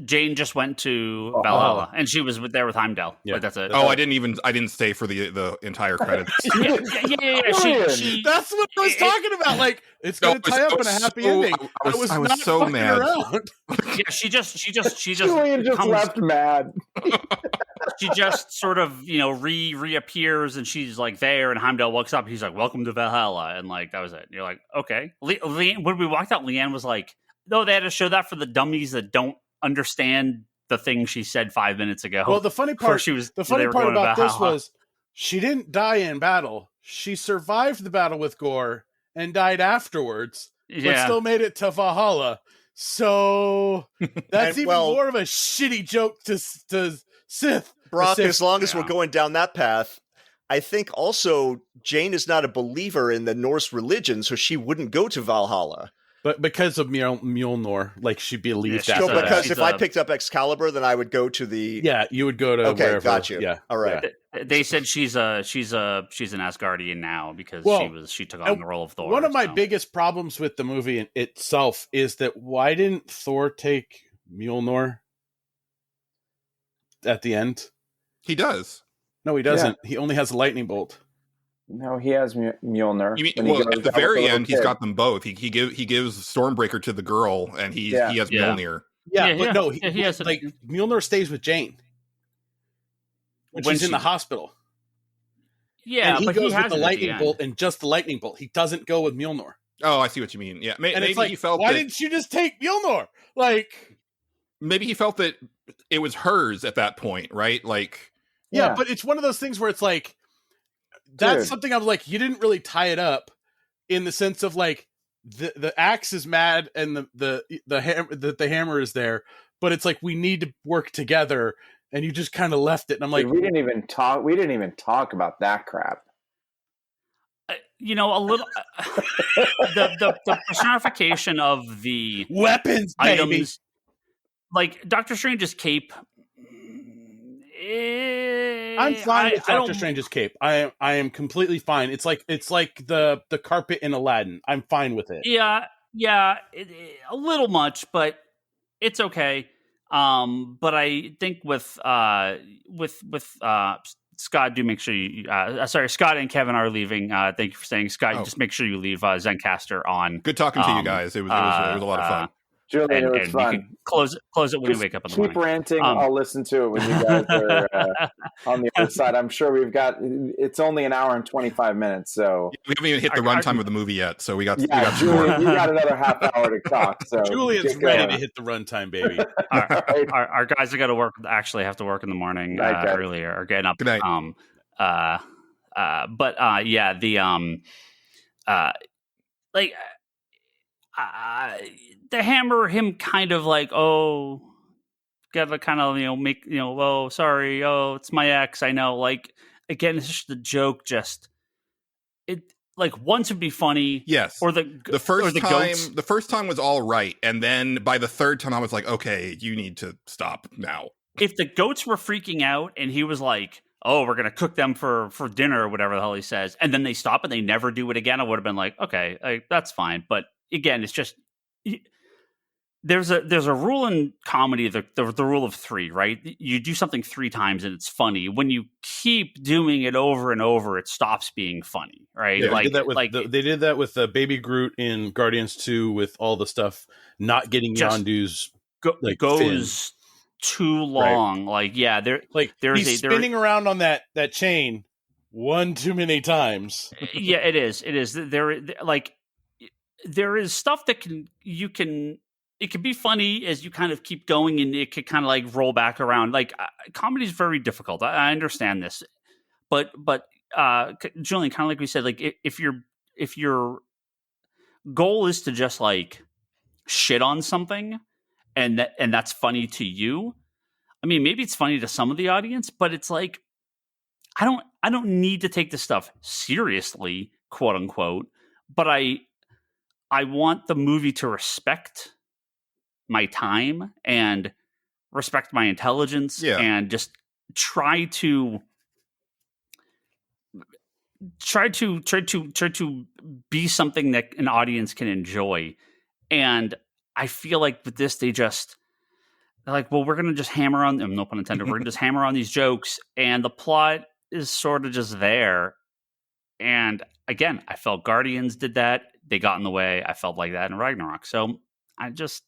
Jane just went to Oh. Valhalla, and she was there with Heimdall. Yeah. Like, that's it. Oh, I didn't stay for the entire credits. yeah. Julian. She That's what I was talking about. Like, it's going to tie up in a happy ending. I was not so fucking mad. around. yeah, she just Julian just comes- left mad. she just sort of reappears, and she's like there, and Heimdall walks up. He's like, "Welcome to Valhalla," and like that was it. You're like, okay. When we walked out, Leanne was like, "No, they had to show that for the dummies that don't understand the thing she said 5 minutes ago." Well, the funny Before part, she was the funny they were part going to about this Valhalla. was she didn't die in battle. She survived the battle with Gore and died afterwards, but yeah. still made it to Valhalla. So that's And, even well- more of a shitty joke to Sith. Brock, Sith- as long as we're yeah. going down that path, I think also Jane is not a believer in the Norse religion, so she wouldn't go to Valhalla. But because of Mjolnir, like she believed Yeah, that. So She's a- because she's if I a- picked up Excalibur, then I would go to the. Yeah, you would go to Okay, wherever. got you. Yeah, All right. yeah. They said she's an Asgardian now because Well, she took on the role of Thor. One of my so. biggest problems with the movie itself is that why didn't Thor take Mjolnir at the end? He does. No, he doesn't. He only has a lightning bolt. No, he has Mjolnir. You mean, when he well, goes at the out with very little end, he's kid. got them both. He gives Stormbreaker to the girl, and he Yeah. has Yeah. Mjolnir. Yeah, Yeah, but yeah. no, Yeah, he has a- like Mjolnir stays with Jane when When she's in she- the hospital. Yeah, and he but goes he has with the it at lightning end. bolt and just the lightning bolt. He doesn't go with Mjolnir. Oh, I see what you mean. Yeah, And maybe it's like, he felt why that. didn't you just take Mjolnir? Like, maybe he felt that it was hers at that point, right? Like, yeah, but it's one of those things where it's like, that's something I'm like, you didn't really tie it up in the sense of like the axe is mad and the hammer is there, but it's like we need to work together, and you just kind of left it, and I'm like, we didn't even talk about that crap. You know, a little the personification of the weapons items, baby. Like Doctor Strange's cape. I'm fine with Doctor Strange's cape. I am completely fine. It's like the carpet in Aladdin. I'm fine with it. Yeah, a little much, but it's okay. But I think with Scott, do make sure you. Sorry, Scott and Kevin are leaving. Thank you for saying, Scott. Just make sure you leave Zencaster on. Good talking to you guys. It was a lot of fun. Julian, it was fun. You can close it when you wake up in the morning. Keep ranting. I'll listen to it when you guys are on the other side. I'm sure it's only an hour and 25 minutes, so we haven't even hit the runtime of the movie yet. So we got Julian, you got another half hour to talk. So Julian's ready to hit the runtime, baby. Our guys have got to work. Actually, have to work in the morning earlier or getting up. Good night. The hammer, him kind of like, oh, gotta kind of, make, oh, sorry, oh, it's my ex, I know. Like, again, it's just the joke, like, once would be funny. Yes. Or the first time, goats. The first time was all right. And then by the third time, I was like, okay, you need to stop now. If the goats were freaking out and he was like, oh, we're going to cook them for dinner or whatever the hell he says, and then they stop and they never do it again, I would have been like, okay, that's fine. But again, it's just, there's a rule in comedy, the rule of three, right? You do something 3 times and it's funny. When you keep doing it over and over, it stops being funny, right? Yeah, they did that with Baby Groot in Guardians 2 with all the stuff not getting Yondu's goes too long. Right. Like, he's spinning around on that chain one too many times. Yeah, it is. There is stuff that it can be funny as you kind of keep going, and it could kind of like roll back around. Like, comedy is very difficult. I understand this, but Julian, kind of like we said, like if your goal is to just like shit on something, and that's funny to you. I mean, maybe it's funny to some of the audience, but it's like, I don't need to take this stuff seriously, quote unquote, but I want the movie to respect my time and respect my intelligence, and just try to be something that an audience can enjoy. And I feel like with this, they're like, well, we're going to just hammer on them, no pun intended. We're going to just hammer on these jokes, and the plot is sort of just there. And again, I felt Guardians did that. They got in the way. I felt like that in Ragnarok. So I didn't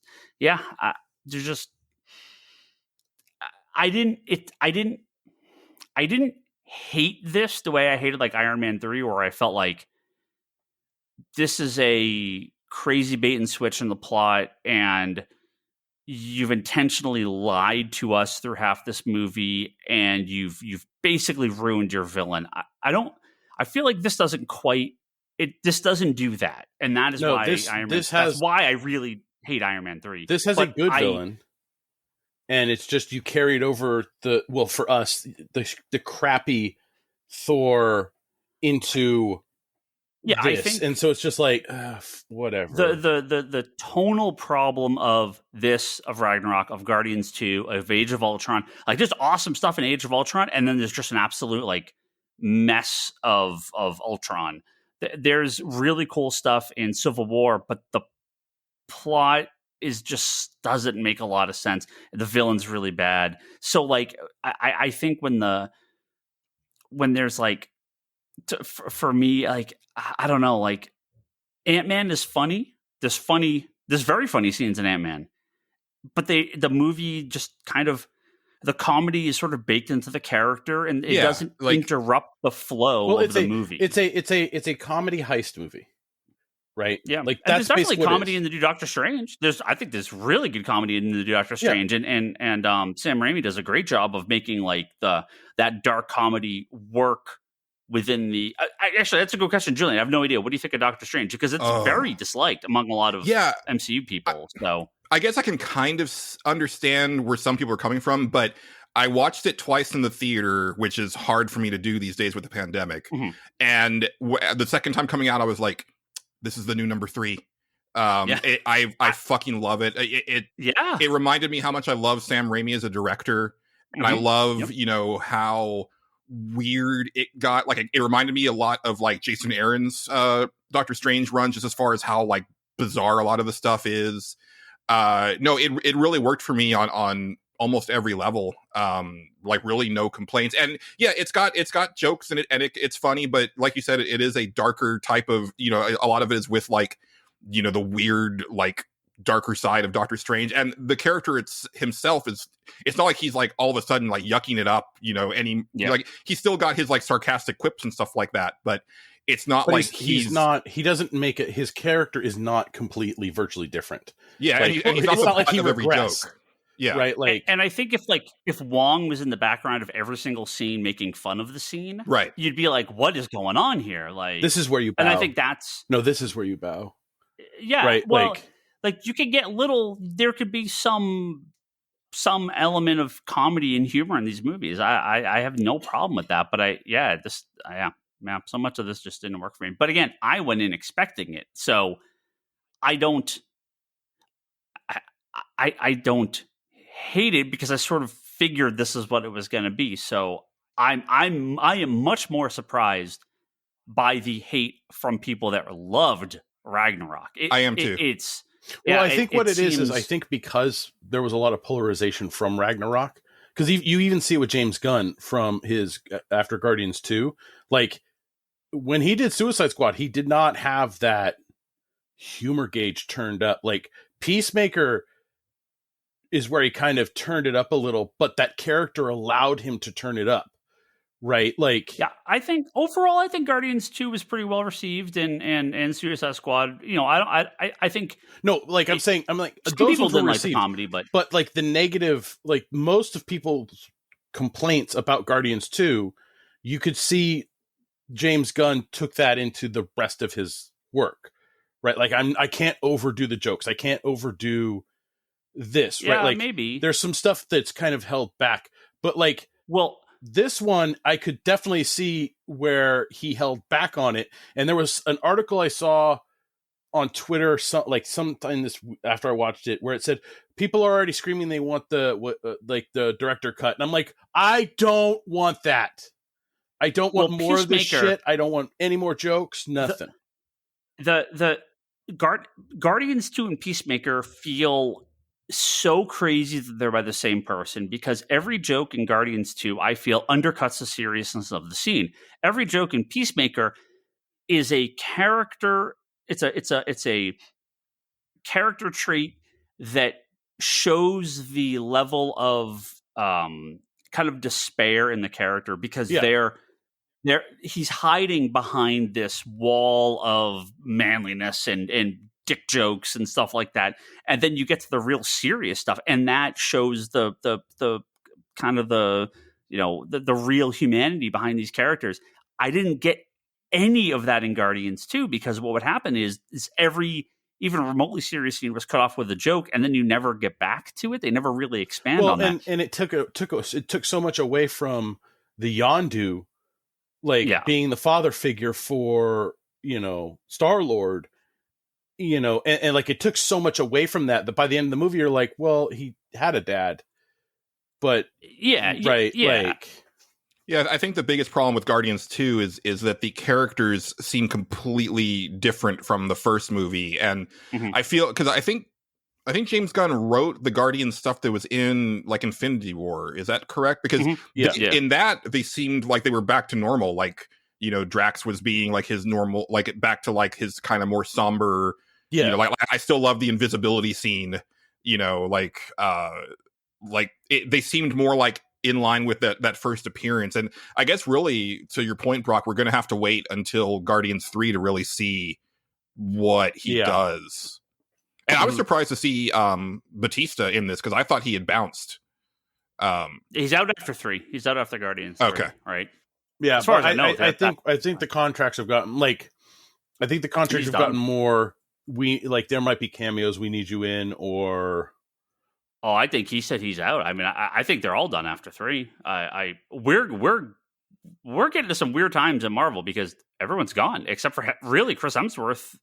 hate this the way I hated like Iron Man 3, where I felt like this is a crazy bait and switch in the plot, and you've intentionally lied to us through half this movie, and you've basically ruined your villain. I feel like this doesn't do that, and that is that's why I really hate Iron Man 3. This has a good villain, and it's just you carried over for us the crappy Thor into this. I think, and so it's just like whatever. The tonal problem of Ragnarok, of Guardians 2, of Age of Ultron, like there's awesome stuff in Age of Ultron, and then there's just an absolute like mess of Ultron. There's really cool stuff in Civil War, but the plot doesn't make a lot of sense. The villain's really bad. So like, I think when there's like, for me, like, I don't know, like Ant-Man is funny. There's very funny scenes in Ant-Man, but the movie just kind of, the comedy is sort of baked into the character, and it doesn't interrupt the flow of the movie. It's a comedy heist movie. right? Yeah, Like and that's there's definitely basically what it comedy is. in the new Doctor Strange. I think there's really good comedy in the new Doctor Strange, and Sam Raimi does a great job of making like that dark comedy work within the. Actually, that's a good question, Julian. I have no idea. What do you think of Doctor Strange? Because it's very disliked among a lot of MCU people. So I guess I can kind of understand where some people are coming from, but I watched it twice in the theater, which is hard for me to do these days with the pandemic. Mm-hmm. And the second time coming out, I was like, "This is the new number 3." I fucking love it. It reminded me how much I love Sam Raimi as a director, and I love how weird it got. Like it reminded me a lot of like Jason Aaron's Doctor Strange run, just as far as how like bizarre a lot of the stuff is. No, it really worked for me on almost every level. Like really no complaints. And yeah, it's got jokes in it, and it's funny, but like you said, it is a darker type of, a lot of it is with like, the weird, like darker side of Doctor Strange. And the character himself it's not like he's like all of a sudden like yucking it up, like he's still got his like sarcastic quips and stuff like that, but it's not like he doesn't make it, his character is not completely virtually different. Yeah. Like, and he's it's not like he every regrets. joke. Yeah. Right. Like, and I think if Wong was in the background of every single scene making fun of the scene, right, you'd be like, what is going on here? Like, this is where you bow. And I think this is where you bow. Yeah. Right. Well, like you could get there could be some element of comedy and humor in these movies. I have no problem with that, but so much of this just didn't work for me. But again, I went in expecting it, so I don't hate it because I sort of figured this is what it was going to be. So I am much more surprised by the hate from people that loved Ragnarok. I am too. I think what it is I think because there was a lot of polarization from Ragnarok, because you even see it with James Gunn from his after Guardians 2, like when he did Suicide Squad, he did not have that humor gauge turned up. Like Peacemaker is where he kind of turned it up a little, but that character allowed him to turn it up. Right. Like, yeah, I think overall, Guardians 2 was pretty well received and Suicide Squad, I think. No, like I'm like, those people didn't like the comedy, but like the negative, like most of people's complaints about Guardians 2, you could see James Gunn took that into the rest of his work. Right. Like I can't overdo the jokes. I can't overdo this. Yeah, right. Like maybe there's some stuff that's kind of held back, but like, this one, I could definitely see where he held back on it. And there was an article I saw on Twitter, sometime after I watched it, where it said people are already screaming they want the director cut, and I'm like, I don't want that. I don't want more of this shit. I don't want any more jokes. Nothing. The Guardians 2 and Peacemaker feel so crazy that they're by the same person, because every joke in Guardians 2 I feel undercuts the seriousness of the scene. Every joke in Peacemaker is a character, it's a character trait that shows the level of kind of despair in the character, because he's hiding behind this wall of manliness and dick jokes and stuff like that, and then you get to the real serious stuff, and that shows the kind of the real humanity behind these characters. I didn't get any of that in Guardians 2, because what would happen is every even remotely serious scene was cut off with a joke, and then you never get back to it. They never really expand on that. And it took so much away from the Yondu, being the father figure for Star-Lord. And like it took so much away from that by the end of the movie, you're like, well, he had a dad, but I think the biggest problem with Guardians 2 is that the characters seem completely different from the first movie, and I feel, because I think James Gunn wrote the Guardians stuff that was in like Infinity War. Is that correct? Because in that they seemed like they were back to normal, like. Drax was being like his normal, like back to like his kind of more somber, like I still love the invisibility scene, they seemed more like in line with that first appearance. And I guess really, to your point, Brock, we're going to have to wait until Guardians 3 to really see what he does. And I was surprised to see Batista in this because I thought he had bounced. He's out after 3. He's out after Guardians 3, okay, right? Yeah, as far as I know, I think the contracts have gotten more. There might be cameos. We need you in, or I think he said he's out. I mean, I think they're all done after 3. We're getting to some weird times in Marvel because everyone's gone except for really Chris Hemsworth.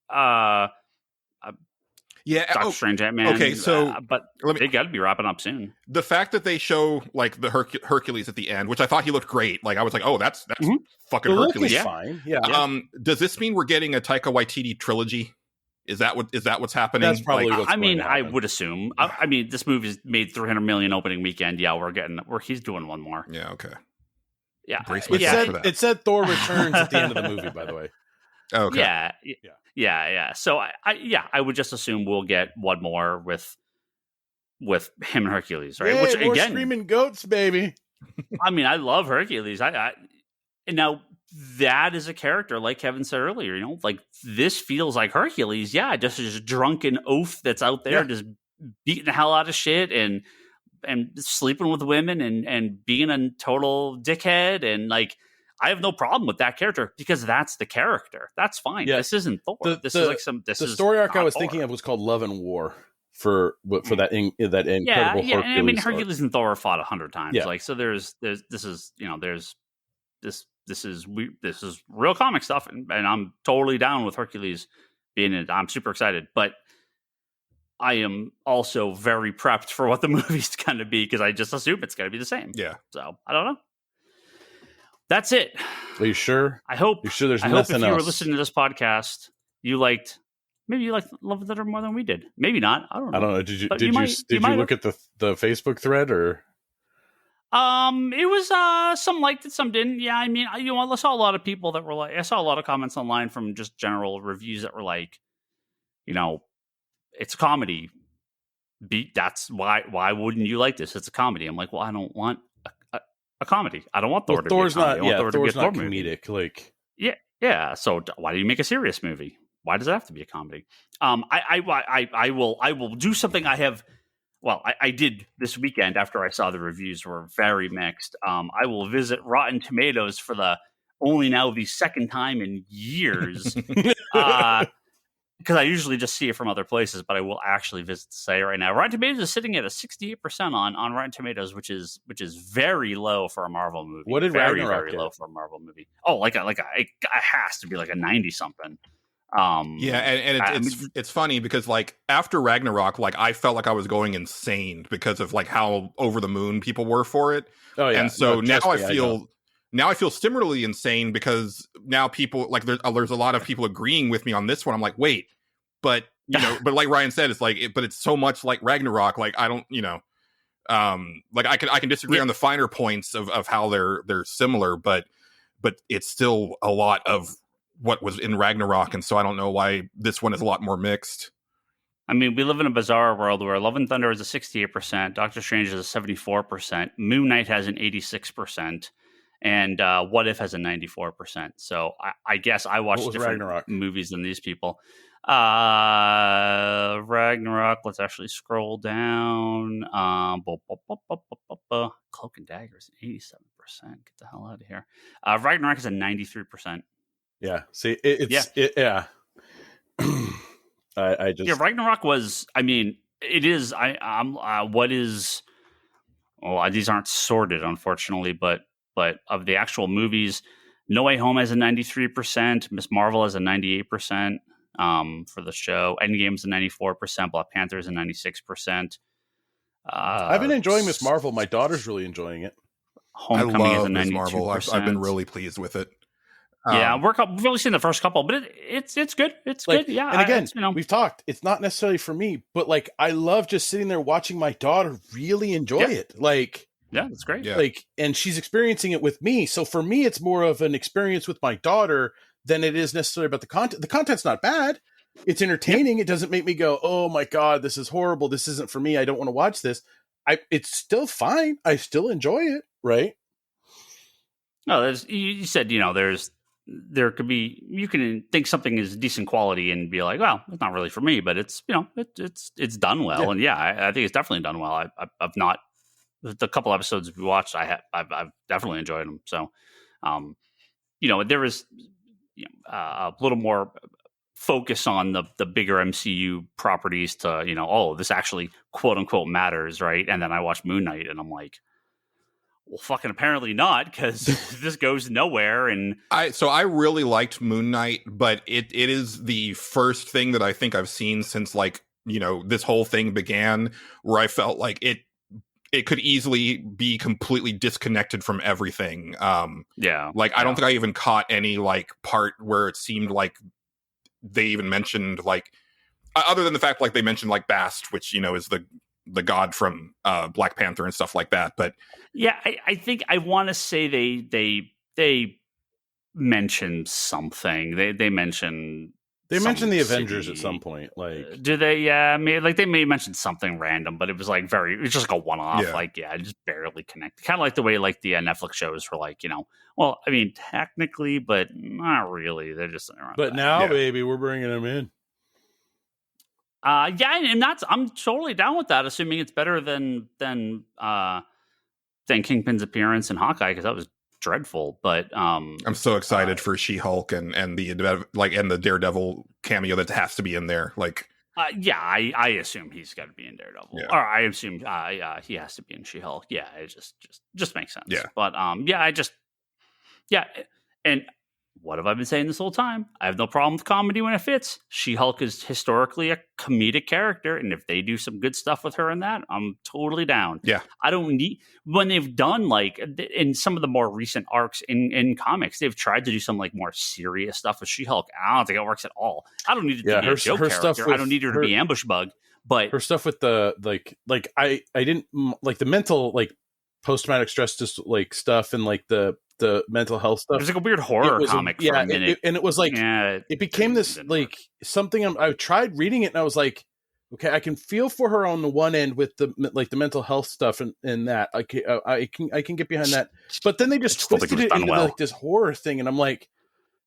Doctor Strange, Ant-Man. Okay, so but they got to be wrapping up soon. The fact that they show like the Hercules at the end, which I thought he looked great. Like I was like, oh, that's fucking Hercules. Yeah, fine. Yeah. Does this mean we're getting a Taika Waititi trilogy? Is that what's happening? That's probably what's going to happen. I would assume. I mean, this movie's made $300 million opening weekend. Yeah, he's doing one more. Yeah. Okay. Yeah. It said Thor returns at the end of the movie. By the way. Okay. Yeah. So I would just assume we'll get one more with him and Hercules, right? Yay, which more again, screaming goats, baby. I mean, I love Hercules. And now that is a character, like Kevin said earlier. Like this feels like Hercules. Yeah, just this drunken oaf that's out there, just beating the hell out of shit and sleeping with women and being a total dickhead and like. I have no problem with that character because that's the character. That's fine. Yeah. This isn't Thor. This is like the story arc I was thinking of was called Love and War for that incredible Hercules. Yeah. I mean, Hercules and Thor fought 100 times. Yeah. Like so. This is real comic stuff, and I'm totally down with Hercules being in it. I'm super excited, but I am also very prepped for what the movie's going to be because I just assume it's going to be the same. Yeah. So I don't know. That's it. Are you sure? I hope. You're sure there's nothing else? If you were listening to this podcast, maybe you liked Love and Thunder more than we did. Maybe not. I don't know. Did you look at the Facebook thread or? It was some liked it, some didn't. Yeah, I mean, I saw a lot of people that were like, I saw a lot of comments online from just general reviews that were like, it's a comedy. That's why wouldn't you like this? It's a comedy. I'm like, well, I don't want a comedy. I don't want Thor to be a comedy. Thor's not comedic. Like, yeah. So why do you make a serious movie? Why does it have to be a comedy? I will do something I have. Well, I did this weekend after I saw the reviews were very mixed. I will visit Rotten Tomatoes for the second time in years. Because I usually just see it from other places, but I will actually visit to say right now. Rotten Tomatoes is sitting at a 68% on Rotten Tomatoes, which is very low for a Marvel movie. What did very Ragnarok low for a Marvel movie? Oh, it has to be like a 90 something. It's funny because like after Ragnarok, like I felt like I was going insane because of like how over the moon people were for it. Oh yeah, and so now I feel similarly insane because now people like there's a lot of people agreeing with me on this one. I'm like, wait, but but like Ryan said, it's like, but it's so much like Ragnarok. Like I don't, like I can disagree on the finer points of how they're similar, but it's still a lot of what was in Ragnarok, and so I don't know why this one is a lot more mixed. I mean, we live in a bizarre world where Love and Thunder is a 68%, Doctor Strange is a 74%, Moon Knight has an 86%. And What If has a 94%. So I guess I watched different movies than these people. Ragnarok, let's actually scroll down. Cloak and Dagger is 87%. Get the hell out of here. Ragnarok is a 93%. Yeah. See, I just... Yeah, Ragnarok was, I mean, it is, what is... Well, these aren't sorted, unfortunately, but of the actual movies, No Way Home has a 93%, Miss Marvel has a 98% for the show, Endgame's a 94%, Black Panther's a 96%. I've been enjoying Miss Marvel. My daughter's really enjoying it. Homecoming is a 92%. Miss Marvel. I've been really pleased with it. Yeah, we've only seen the first couple, but it's good. It's good. Yeah, and again, we've talked. It's not necessarily for me, but like I love just sitting there watching my daughter really enjoy it. Like. Yeah, that's great. Yeah. Like, and she's experiencing it with me. So for me, it's more of an experience with my daughter than it is necessarily about the content. The content's not bad. It's entertaining. Yep. It doesn't make me go, oh my God, this is horrible. This isn't for me. I don't want to watch this. It's still fine. I still enjoy it. Right. No, you said, there's there could be, you can think something is decent quality and be like, well, it's not really for me, but it's, it's done well. Yeah. And yeah, I think it's definitely done well. I've not, the couple episodes we watched, I've definitely enjoyed them. So, there is a little more focus on the bigger MCU properties to, this actually quote unquote matters. Right. And then I watched Moon Knight and I'm like, well, fucking apparently not, because this goes nowhere. And I really liked Moon Knight, but it is the first thing that I think I've seen since this whole thing began, where I felt like it could easily be completely disconnected from everything. I don't think I even caught any part where it seemed like they even mentioned other than the fact they mentioned Bast, which is the god from Black Panther and stuff like that. But yeah, I think I want to say they mentioned something. They mentioned the Avengers at some point. Do they? Yeah, I mean, they may mention something random, but it was it's just a one-off. Yeah. Just barely connected. Kind of like the way the Netflix shows were well, I mean, technically, but not really. They're just but now, baby, we're bringing them in. And I'm totally down with that, assuming it's better than Kingpin's appearance in Hawkeye, because that was dreadful. But I'm so excited for She-Hulk and the and the Daredevil cameo that has to be in there. I assume he's got to be in Daredevil, or I assume he has to be in She-Hulk. Yeah, it just makes sense. Yeah, but and what have I been saying this whole time? I have no problem with comedy when it fits. She-Hulk is historically a comedic character, and if they do some good stuff with her in that, I'm totally down. Yeah. I don't need, when they've done in some of the more recent arcs in comics, they've tried to do some more serious stuff with She-Hulk. I don't think it works at all. I don't need it to be a joke character. I don't need her to be ambush bug. But her stuff with the I didn't the mental post-traumatic stress stuff and the mental health stuff. It was a weird horror comic for a minute. It was it became this something. I tried reading it and I was like, okay, I can feel for her on the one end with the mental health stuff and that. I can get behind that. But then they just twisted it into this horror thing, and I'm like,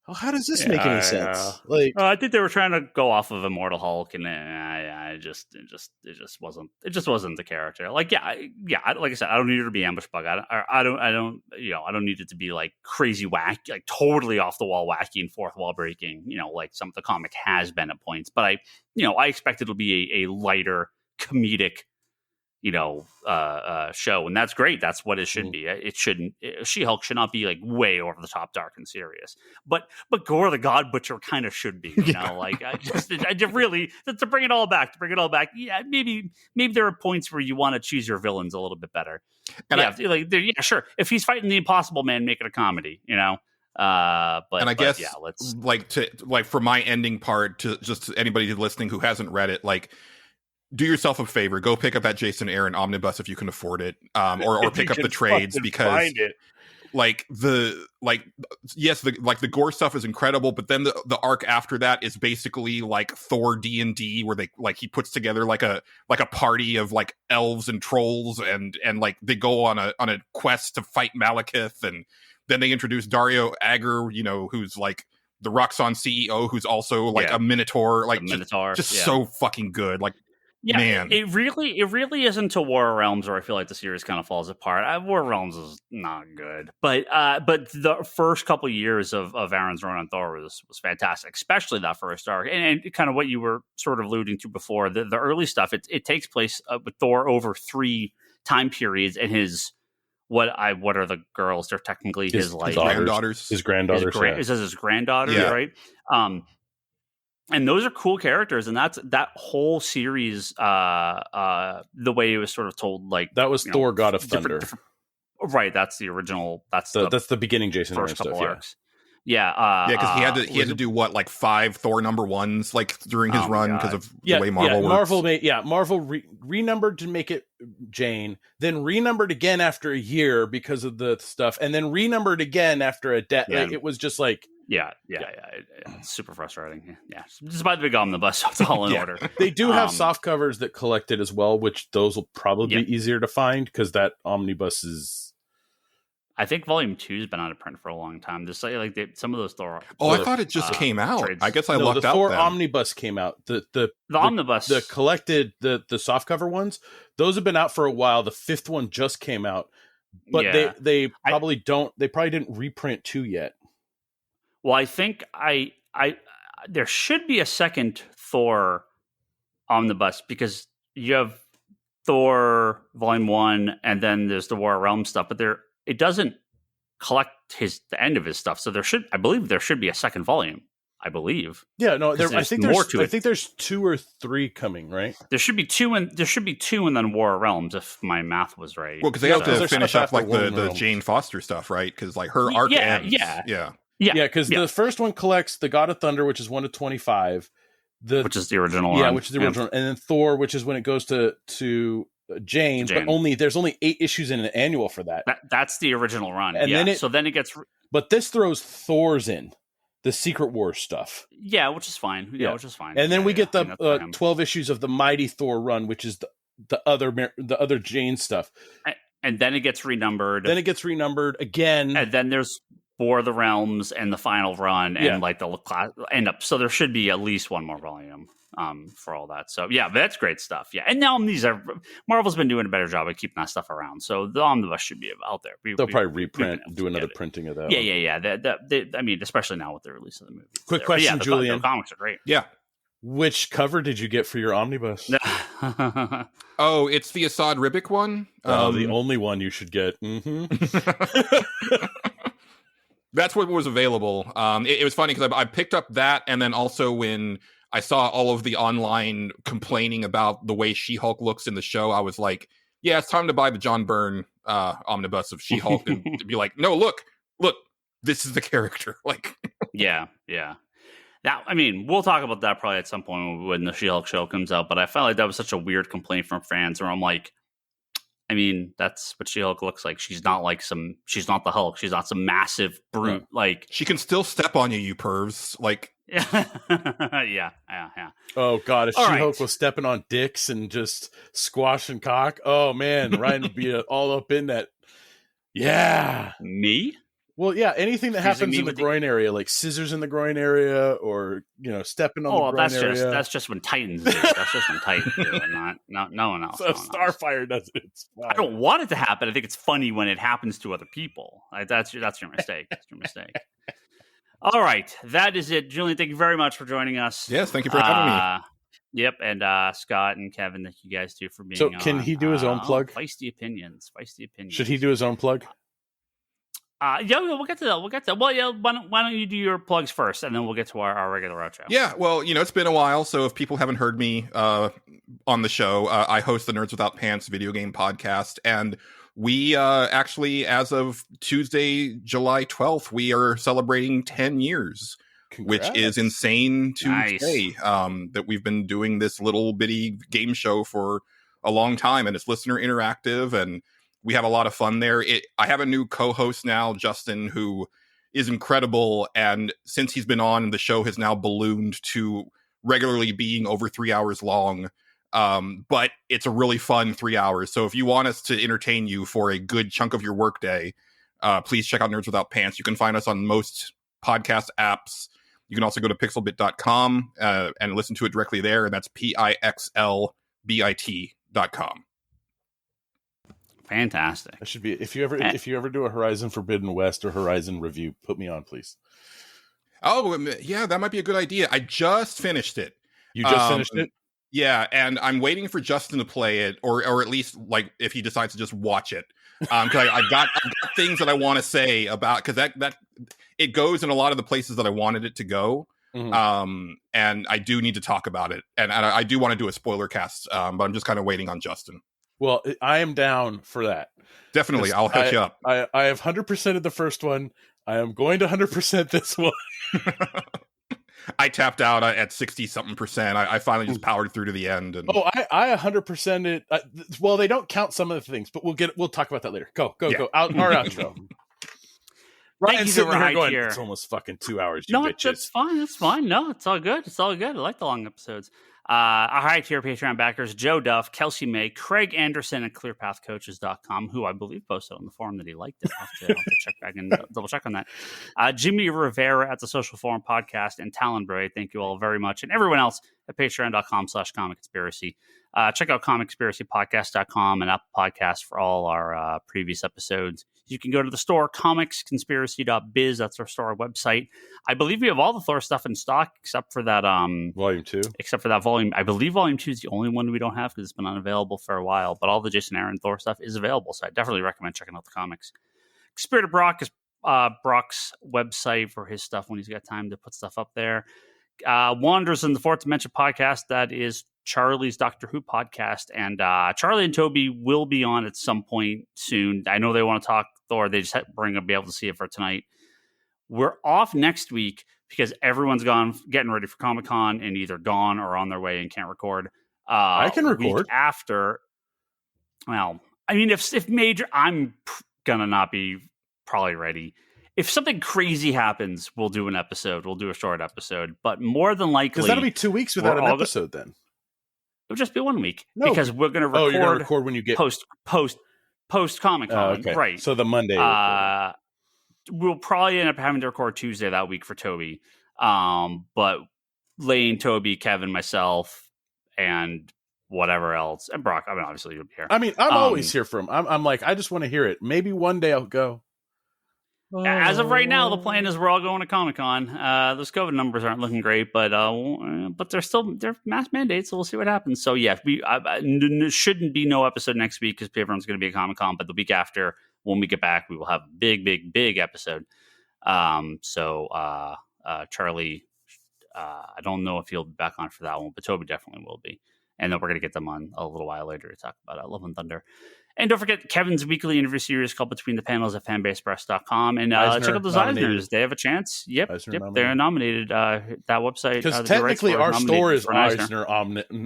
oh, how does this make any sense? I think they were trying to go off of Immortal Hulk, and it just wasn't the character. Like I said, I don't need her to be ambush bug. I don't need it to be crazy whack, totally off the wall wacky and fourth wall breaking. Like some of the comic has been at points, but I expect it'll be a lighter comedic show, and that's great. That's what it should be. It shouldn't. She-Hulk should not be way over the top, dark and serious. But Gore the God Butcher kind of should be. I just really to bring it all back. Yeah, maybe there are points where you want to choose your villains a little bit better. And sure. If he's fighting the Impossible Man, make it a comedy. I guess let's for my ending part, to just anybody listening who hasn't read it, do yourself a favor, go pick up that Jason Aaron omnibus if you can afford it, or pick up the trades, because the Gore stuff is incredible, but then the arc after that is basically Thor D&D, where he puts together a party of elves and trolls, and they go on a quest to fight Malekith, and then they introduce Dario Agger, who's the Roxxon CEO, who's also a Minotaur, so fucking good. Yeah, man, it really isn't to War Realms where I feel like the series kind of falls apart. War Realms is not good, but the first couple years of Aaron's run on Thor was fantastic, especially that first arc, and kind of what you were sort of alluding to before. The early stuff, it takes place with Thor over 3 time periods, and what are the girls? They're technically his granddaughters. His granddaughters. It says his granddaughter, right? And those are cool characters, and that whole series, the way it was sort of told, that was Thor, God of Thunder, right? That's the original. That's the beginning Jason first Aaron couple stuff, arcs. Yeah, because he had to do what 5 Thor #1s during his run because of the way Marvel works. Marvel renumbered to make it Jane, then renumbered again after a year because of the stuff, and then renumbered again after a decade. It was just it's super frustrating. Yeah, just buy the big omnibus, so it's all in order. They do have soft covers that collect it as well, which those will probably be easier to find because that omnibus is I think Volume 2's been out of print for a long time. Just like some of those Thor. I thought it just came out. trades. I guess I No, lucked the out Thor then. Omnibus came out. The Omnibus, the collected, the softcover ones, those have been out for a while. The 5th one just came out, but they probably didn't reprint 2 yet. Well, I think there should be a second Thor Omnibus because you have Thor Volume 1 and then there's the War of Realms stuff, but it doesn't collect the end of his stuff. So I believe there should be a second volume. I believe. Yeah, no, I think there's 2 or 3 coming, right? There should be 2 and then War of Realms, if my math was right. Well, because they have to there's finish stuff up like after the Realms. Jane Foster stuff, right? Because like her arc ends. Yeah. Because the first one collects the God of Thunder, which is 1 to 25, which is the original. Yeah, which is the original, and then Thor, which is when it goes to Jane, but there's only 8 issues in an annual for that. That's the original run, and then it gets. But this throws Thor's in the Secret Wars stuff. Yeah, which is fine. Which is fine. And then we get the 12 issues of the Mighty Thor run, which is the other Jane stuff. And then it gets renumbered. Then it gets renumbered again. And then there's War of the Realms and the final run and like the end up. So there should be at least one more volume for all that. So yeah, but that's great stuff. Yeah. And now Marvel's been doing a better job of keeping that stuff around. So the omnibus should be out there. They'll probably do another printing of that. Yeah. I mean, especially now with the release of the movie. Quick question, Julian. The comics are great. Yeah. Which cover did you get for your omnibus? Oh, it's the Assad Ribic one. The only one you should get. Mm-hmm. That's what was available. It was funny because I picked up that, and then also when I saw all of the online complaining about the way She-Hulk looks in the show, I was like, yeah, it's time to buy the John Byrne omnibus of She-Hulk and to be like, no, look, this is the character. Like, yeah. That, I mean, we'll talk about that probably at some point when the She-Hulk show comes out, but I felt like that was such a weird complaint from fans where I'm like, I mean, that's what She-Hulk looks like. She's not she's not the Hulk. She's not some massive brute. No. Like, she can still step on you pervs. Like, yeah. Oh God, if She-Hulk was stepping on dicks and just squashing cock, oh man, Ryan would be all up in that. Yeah, me. Well, yeah, anything that happens in the groin area, like scissors in the groin area, or stepping on the groin area. That's just when Titans do it. That's just when Titans do it, not no one else. So Starfire does it. It's fine. I don't want it to happen. I think it's funny when it happens to other people. That's your mistake. That's your mistake. All right, that is it, Julian. Thank you very much for joining us. Yes, thank you for having me. Yep, and Scott and Kevin, thank you guys too for being. So, can he do his own plug? Feisty opinions. Should he do his own plug? Yeah, we'll get to that. Well, yeah, why don't you do your plugs first, and then we'll get to our regular outro. Yeah, well, it's been a while, so if people haven't heard me on the show, I host the Nerds Without Pants video game podcast, and we actually, as of Tuesday, July 12th, we are celebrating 10 years. Congrats. Which is insane to say, that we've been doing this little bitty game show for a long time, and it's listener interactive, and we have a lot of fun there. I have a new co-host now, Justin, who is incredible. And since he's been on, the show has now ballooned to regularly being over 3 hours long. But it's a really fun 3 hours. So if you want us to entertain you for a good chunk of your workday, please check out Nerds Without Pants. You can find us on most podcast apps. You can also go to pixelbit.com and listen to it directly there. And that's pixlbit.com. Fantastic. That should be if you ever do a Horizon Forbidden West or Horizon review, put me on, please. Oh yeah, that might be a good idea. I just finished it. You just finished it? Yeah, and I'm waiting for Justin to play it, or at least like if he decides to just watch it. Because I've got things that I want to say about, because that it goes in a lot of the places that I wanted it to go. Mm-hmm. And I do need to talk about it, and I do want to do a spoiler cast, but I'm just kind of waiting on Justin. Well, I am down for that. Definitely, I'll hook you up. I have 100% of the first one. I am going to 100% this one. I tapped out at 60-something%. I finally just powered through to the end. And... Oh, I 100% it. Well, they don't count some of the things, but we'll talk about that later. Go. Our outro. Ryan's sitting here going, it's almost fucking 2 hours. No, that's fine. No, it's all good. I like the long episodes. Our high-tier Patreon backers, Joe Duff, Kelsey May, Craig Anderson, and ClearPathCoaches.com, who I believe posted on the forum that he liked it. I'll have to check back and double-check on that. Jimmy Rivera at the Social Forum Podcast, and Talon Bray, thank you all very much. And everyone else at patreon.com/comicconspiracy. Check out comicconspiracypodcast.com and Apple Podcasts for all our previous episodes. You can go to the store, comicsconspiracy.biz. That's our store website. I believe we have all the Thor stuff in stock except for that Volume 2. Except for that volume. I believe Volume 2 is the only one we don't have because it's been unavailable for a while. But all the Jason Aaron Thor stuff is available, so I definitely recommend checking out the comics. Spirit of Brock is Brock's website for his stuff when he's got time to put stuff up there. Wanderers in the Fourth Dimension podcast, that is Charlie's Doctor Who podcast, and Charlie and Toby will be on at some point soon. I know they want to talk Thor. They just be able to see it for tonight. We're off next week because everyone's gone getting ready for Comic-Con and either gone or on their way and can't record. I can record week after. Well, I mean, if major, I'm gonna not be probably ready. If something crazy happens, we'll do an episode. We'll do a short episode, but more than likely, because that'll be 2 weeks without an episode. Then it'll just be 1 week because we're going to record. Oh, you're going to record when you get post Comic-Con, okay. right? So the Monday, we'll probably end up having to record Tuesday that week for Toby. But Lane, Toby, Kevin, myself, and whatever else, and Brock. I mean, obviously you'll be here. I mean, I'm always here for him. I'm like, I just want to hear it. Maybe one day I'll go. As of right now, the plan is we're all going to Comic-Con. Those COVID numbers aren't looking great, but they're mass mandates, so we'll see what happens. So yeah, shouldn't be no episode next week because everyone's going to be at Comic-Con. But the week after, when we get back, we will have a big episode. Charlie, I don't know if he'll be back on for that one, but Toby definitely will be. And then we're going to get them on a little while later to talk about Love and Thunder. And don't forget Kevin's weekly interview series called Between the Panels at fanbasepress.com. And check out the Eisners. They have a chance. Yep. They're nominated. That website. Because technically our store is Eisner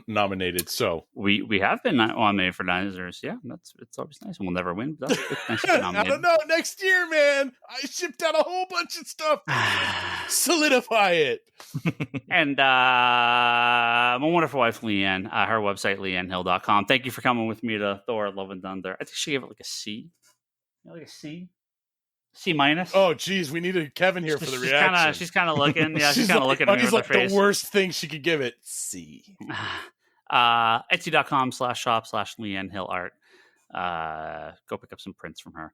nominated. So we have been nominated for Eisners. Yeah, it's always nice. We'll never win, but it's nice to be nominated. I don't know. Next year, man. I shipped out a whole bunch of stuff. Solidify it. And my wonderful wife, Leanne, her website, leannehill.com. Thank you for coming with me to Thor, Love and Thunder. I think she gave it like a C. Like a C? C minus? Oh, geez. We needed Kevin here for the reaction. She's kind of looking. Yeah, she's kind of looking at me with her face. The worst thing she could give it. C. Etsy.com/shop/LeanneHillArt. Go pick up some prints from her.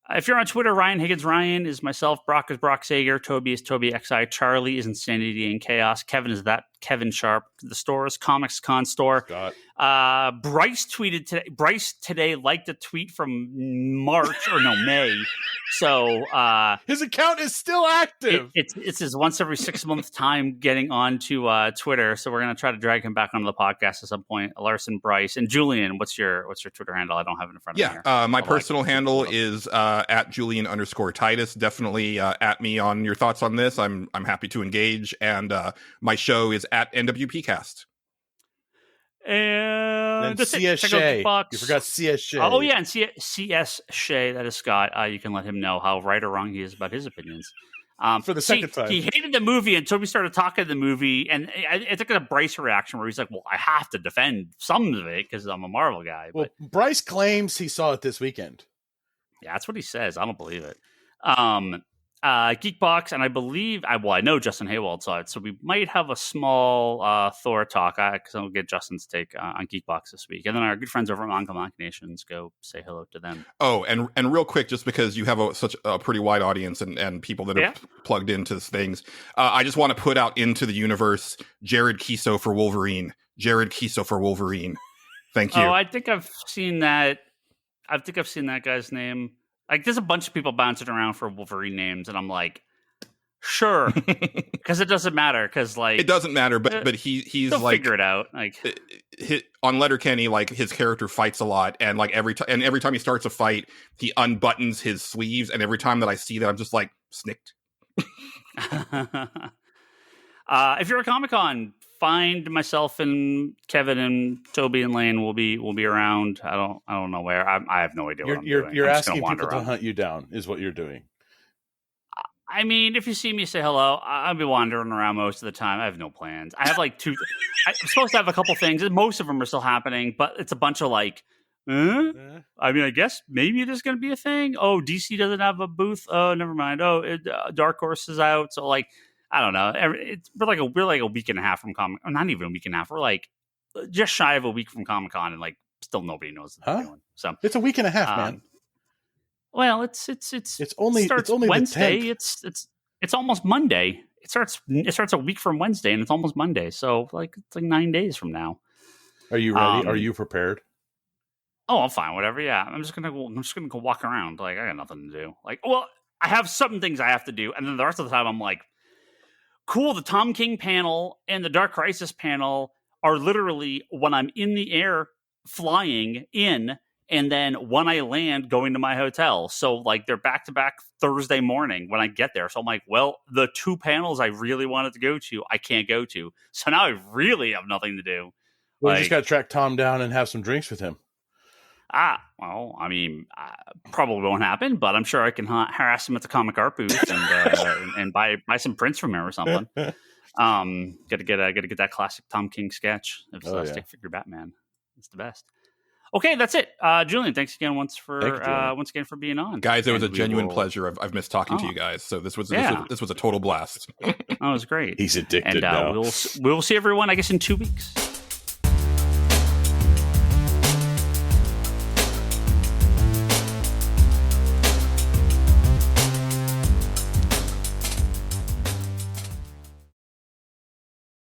If you're on Twitter, Ryan Higgins Ryan is myself. Brock is Brock Sager. Toby is Toby XI. Charlie is Insanity and Chaos. Kevin is that Kevin Sharp. The store is Comics Con Store. Bryce tweeted today. Bryce today liked a tweet from May. So his account is still active. It's his once every 6 month time getting onto Twitter. So we're gonna try to drag him back onto the podcast at some point. Larson, Bryce, and Julian. What's your Twitter handle? I don't have it in front of me. Yeah, my personal handle is at Julian_Titus. Definitely at me on your thoughts on this. I'm happy to engage. And my show is at NWPcast. And CS Shea. You forgot CS Shea. Oh yeah, and CS Shea. That is Scott. You can let him know how right or wrong he is about his opinions. For the second time, he hated the movie, and Toby started talking the movie, and I took a Bryce reaction where he's like, "Well, I have to defend some of it because I'm a Marvel guy." Well, Bryce claims he saw it this weekend. Yeah, that's what he says. I don't believe it. Geekbox, and I believe I know Justin Haywald saw it, so we might have a small Thor talk because I'll get Justin's take on Geekbox this week, and then our good friends over at Manga Machinations, go say hello to them. Oh, and real quick, just because you have such a pretty wide audience and people that are plugged into things, I just want to put out into the universe Jared Kiso for Wolverine. Thank you. Oh, I think I've seen that. I've seen that guy's name. Like, there's a bunch of people bouncing around for Wolverine names, and I'm like, sure, because it doesn't matter. Because it doesn't matter, but he's like, figure it out. Like on Letterkenny, like his character fights a lot, and like every time he starts a fight, he unbuttons his sleeves, and every time that I see that, I'm just like snicked. If you're at Comic-Con, find myself and Kevin and Toby and Lane. We'll be around. I don't know where. I have no idea what I'm doing. You're asking people to hunt you down is what you're doing. I mean, if you see me, say hello. I'll be wandering around most of the time. I have no plans. I have like two. I'm supposed to have a couple things. Most of them are still happening, but it's a bunch of like. I mean, I guess maybe there's going to be a thing. Oh, DC doesn't have a booth. Oh, never mind. Oh, Dark Horse is out. So like, I don't know. We're like a week and a half from Comic. Or not even a week and a half. We're like just shy of a week from Comic Con, and like still nobody knows what they're doing. So it's a week and a half, man. Well, it's only Wednesday. The 10th. It's almost Monday. It starts a week from Wednesday, and it's almost Monday. So like it's like 9 days from now. Are you ready? Are you prepared? Oh, I'm fine. Whatever. Yeah, I'm just gonna go walk around. Like I got nothing to do. Like, well, I have some things I have to do, and then the rest of the time I'm like, cool. The Tom King panel and the Dark Crisis panel are literally when I'm in the air flying in, and then when I land going to my hotel. So like they're back to back Thursday morning when I get there. So I'm like, well, the two panels I really wanted to go to, I can't go to. So now I really have nothing to do. Well, you just got to track Tom down and have some drinks with him. Well, I mean, probably won't happen, but I'm sure I can harass him at the comic art booth and buy some prints from him or something. Gotta get that classic Tom King sketch of Stick Figure Batman. It's the best. Okay, that's it. Julian, thanks again once for being on, guys. It was a genuine pleasure. I've missed talking to you guys, so this was a total blast. That was great. He's addicted and now. we'll see everyone, I guess, in 2 weeks.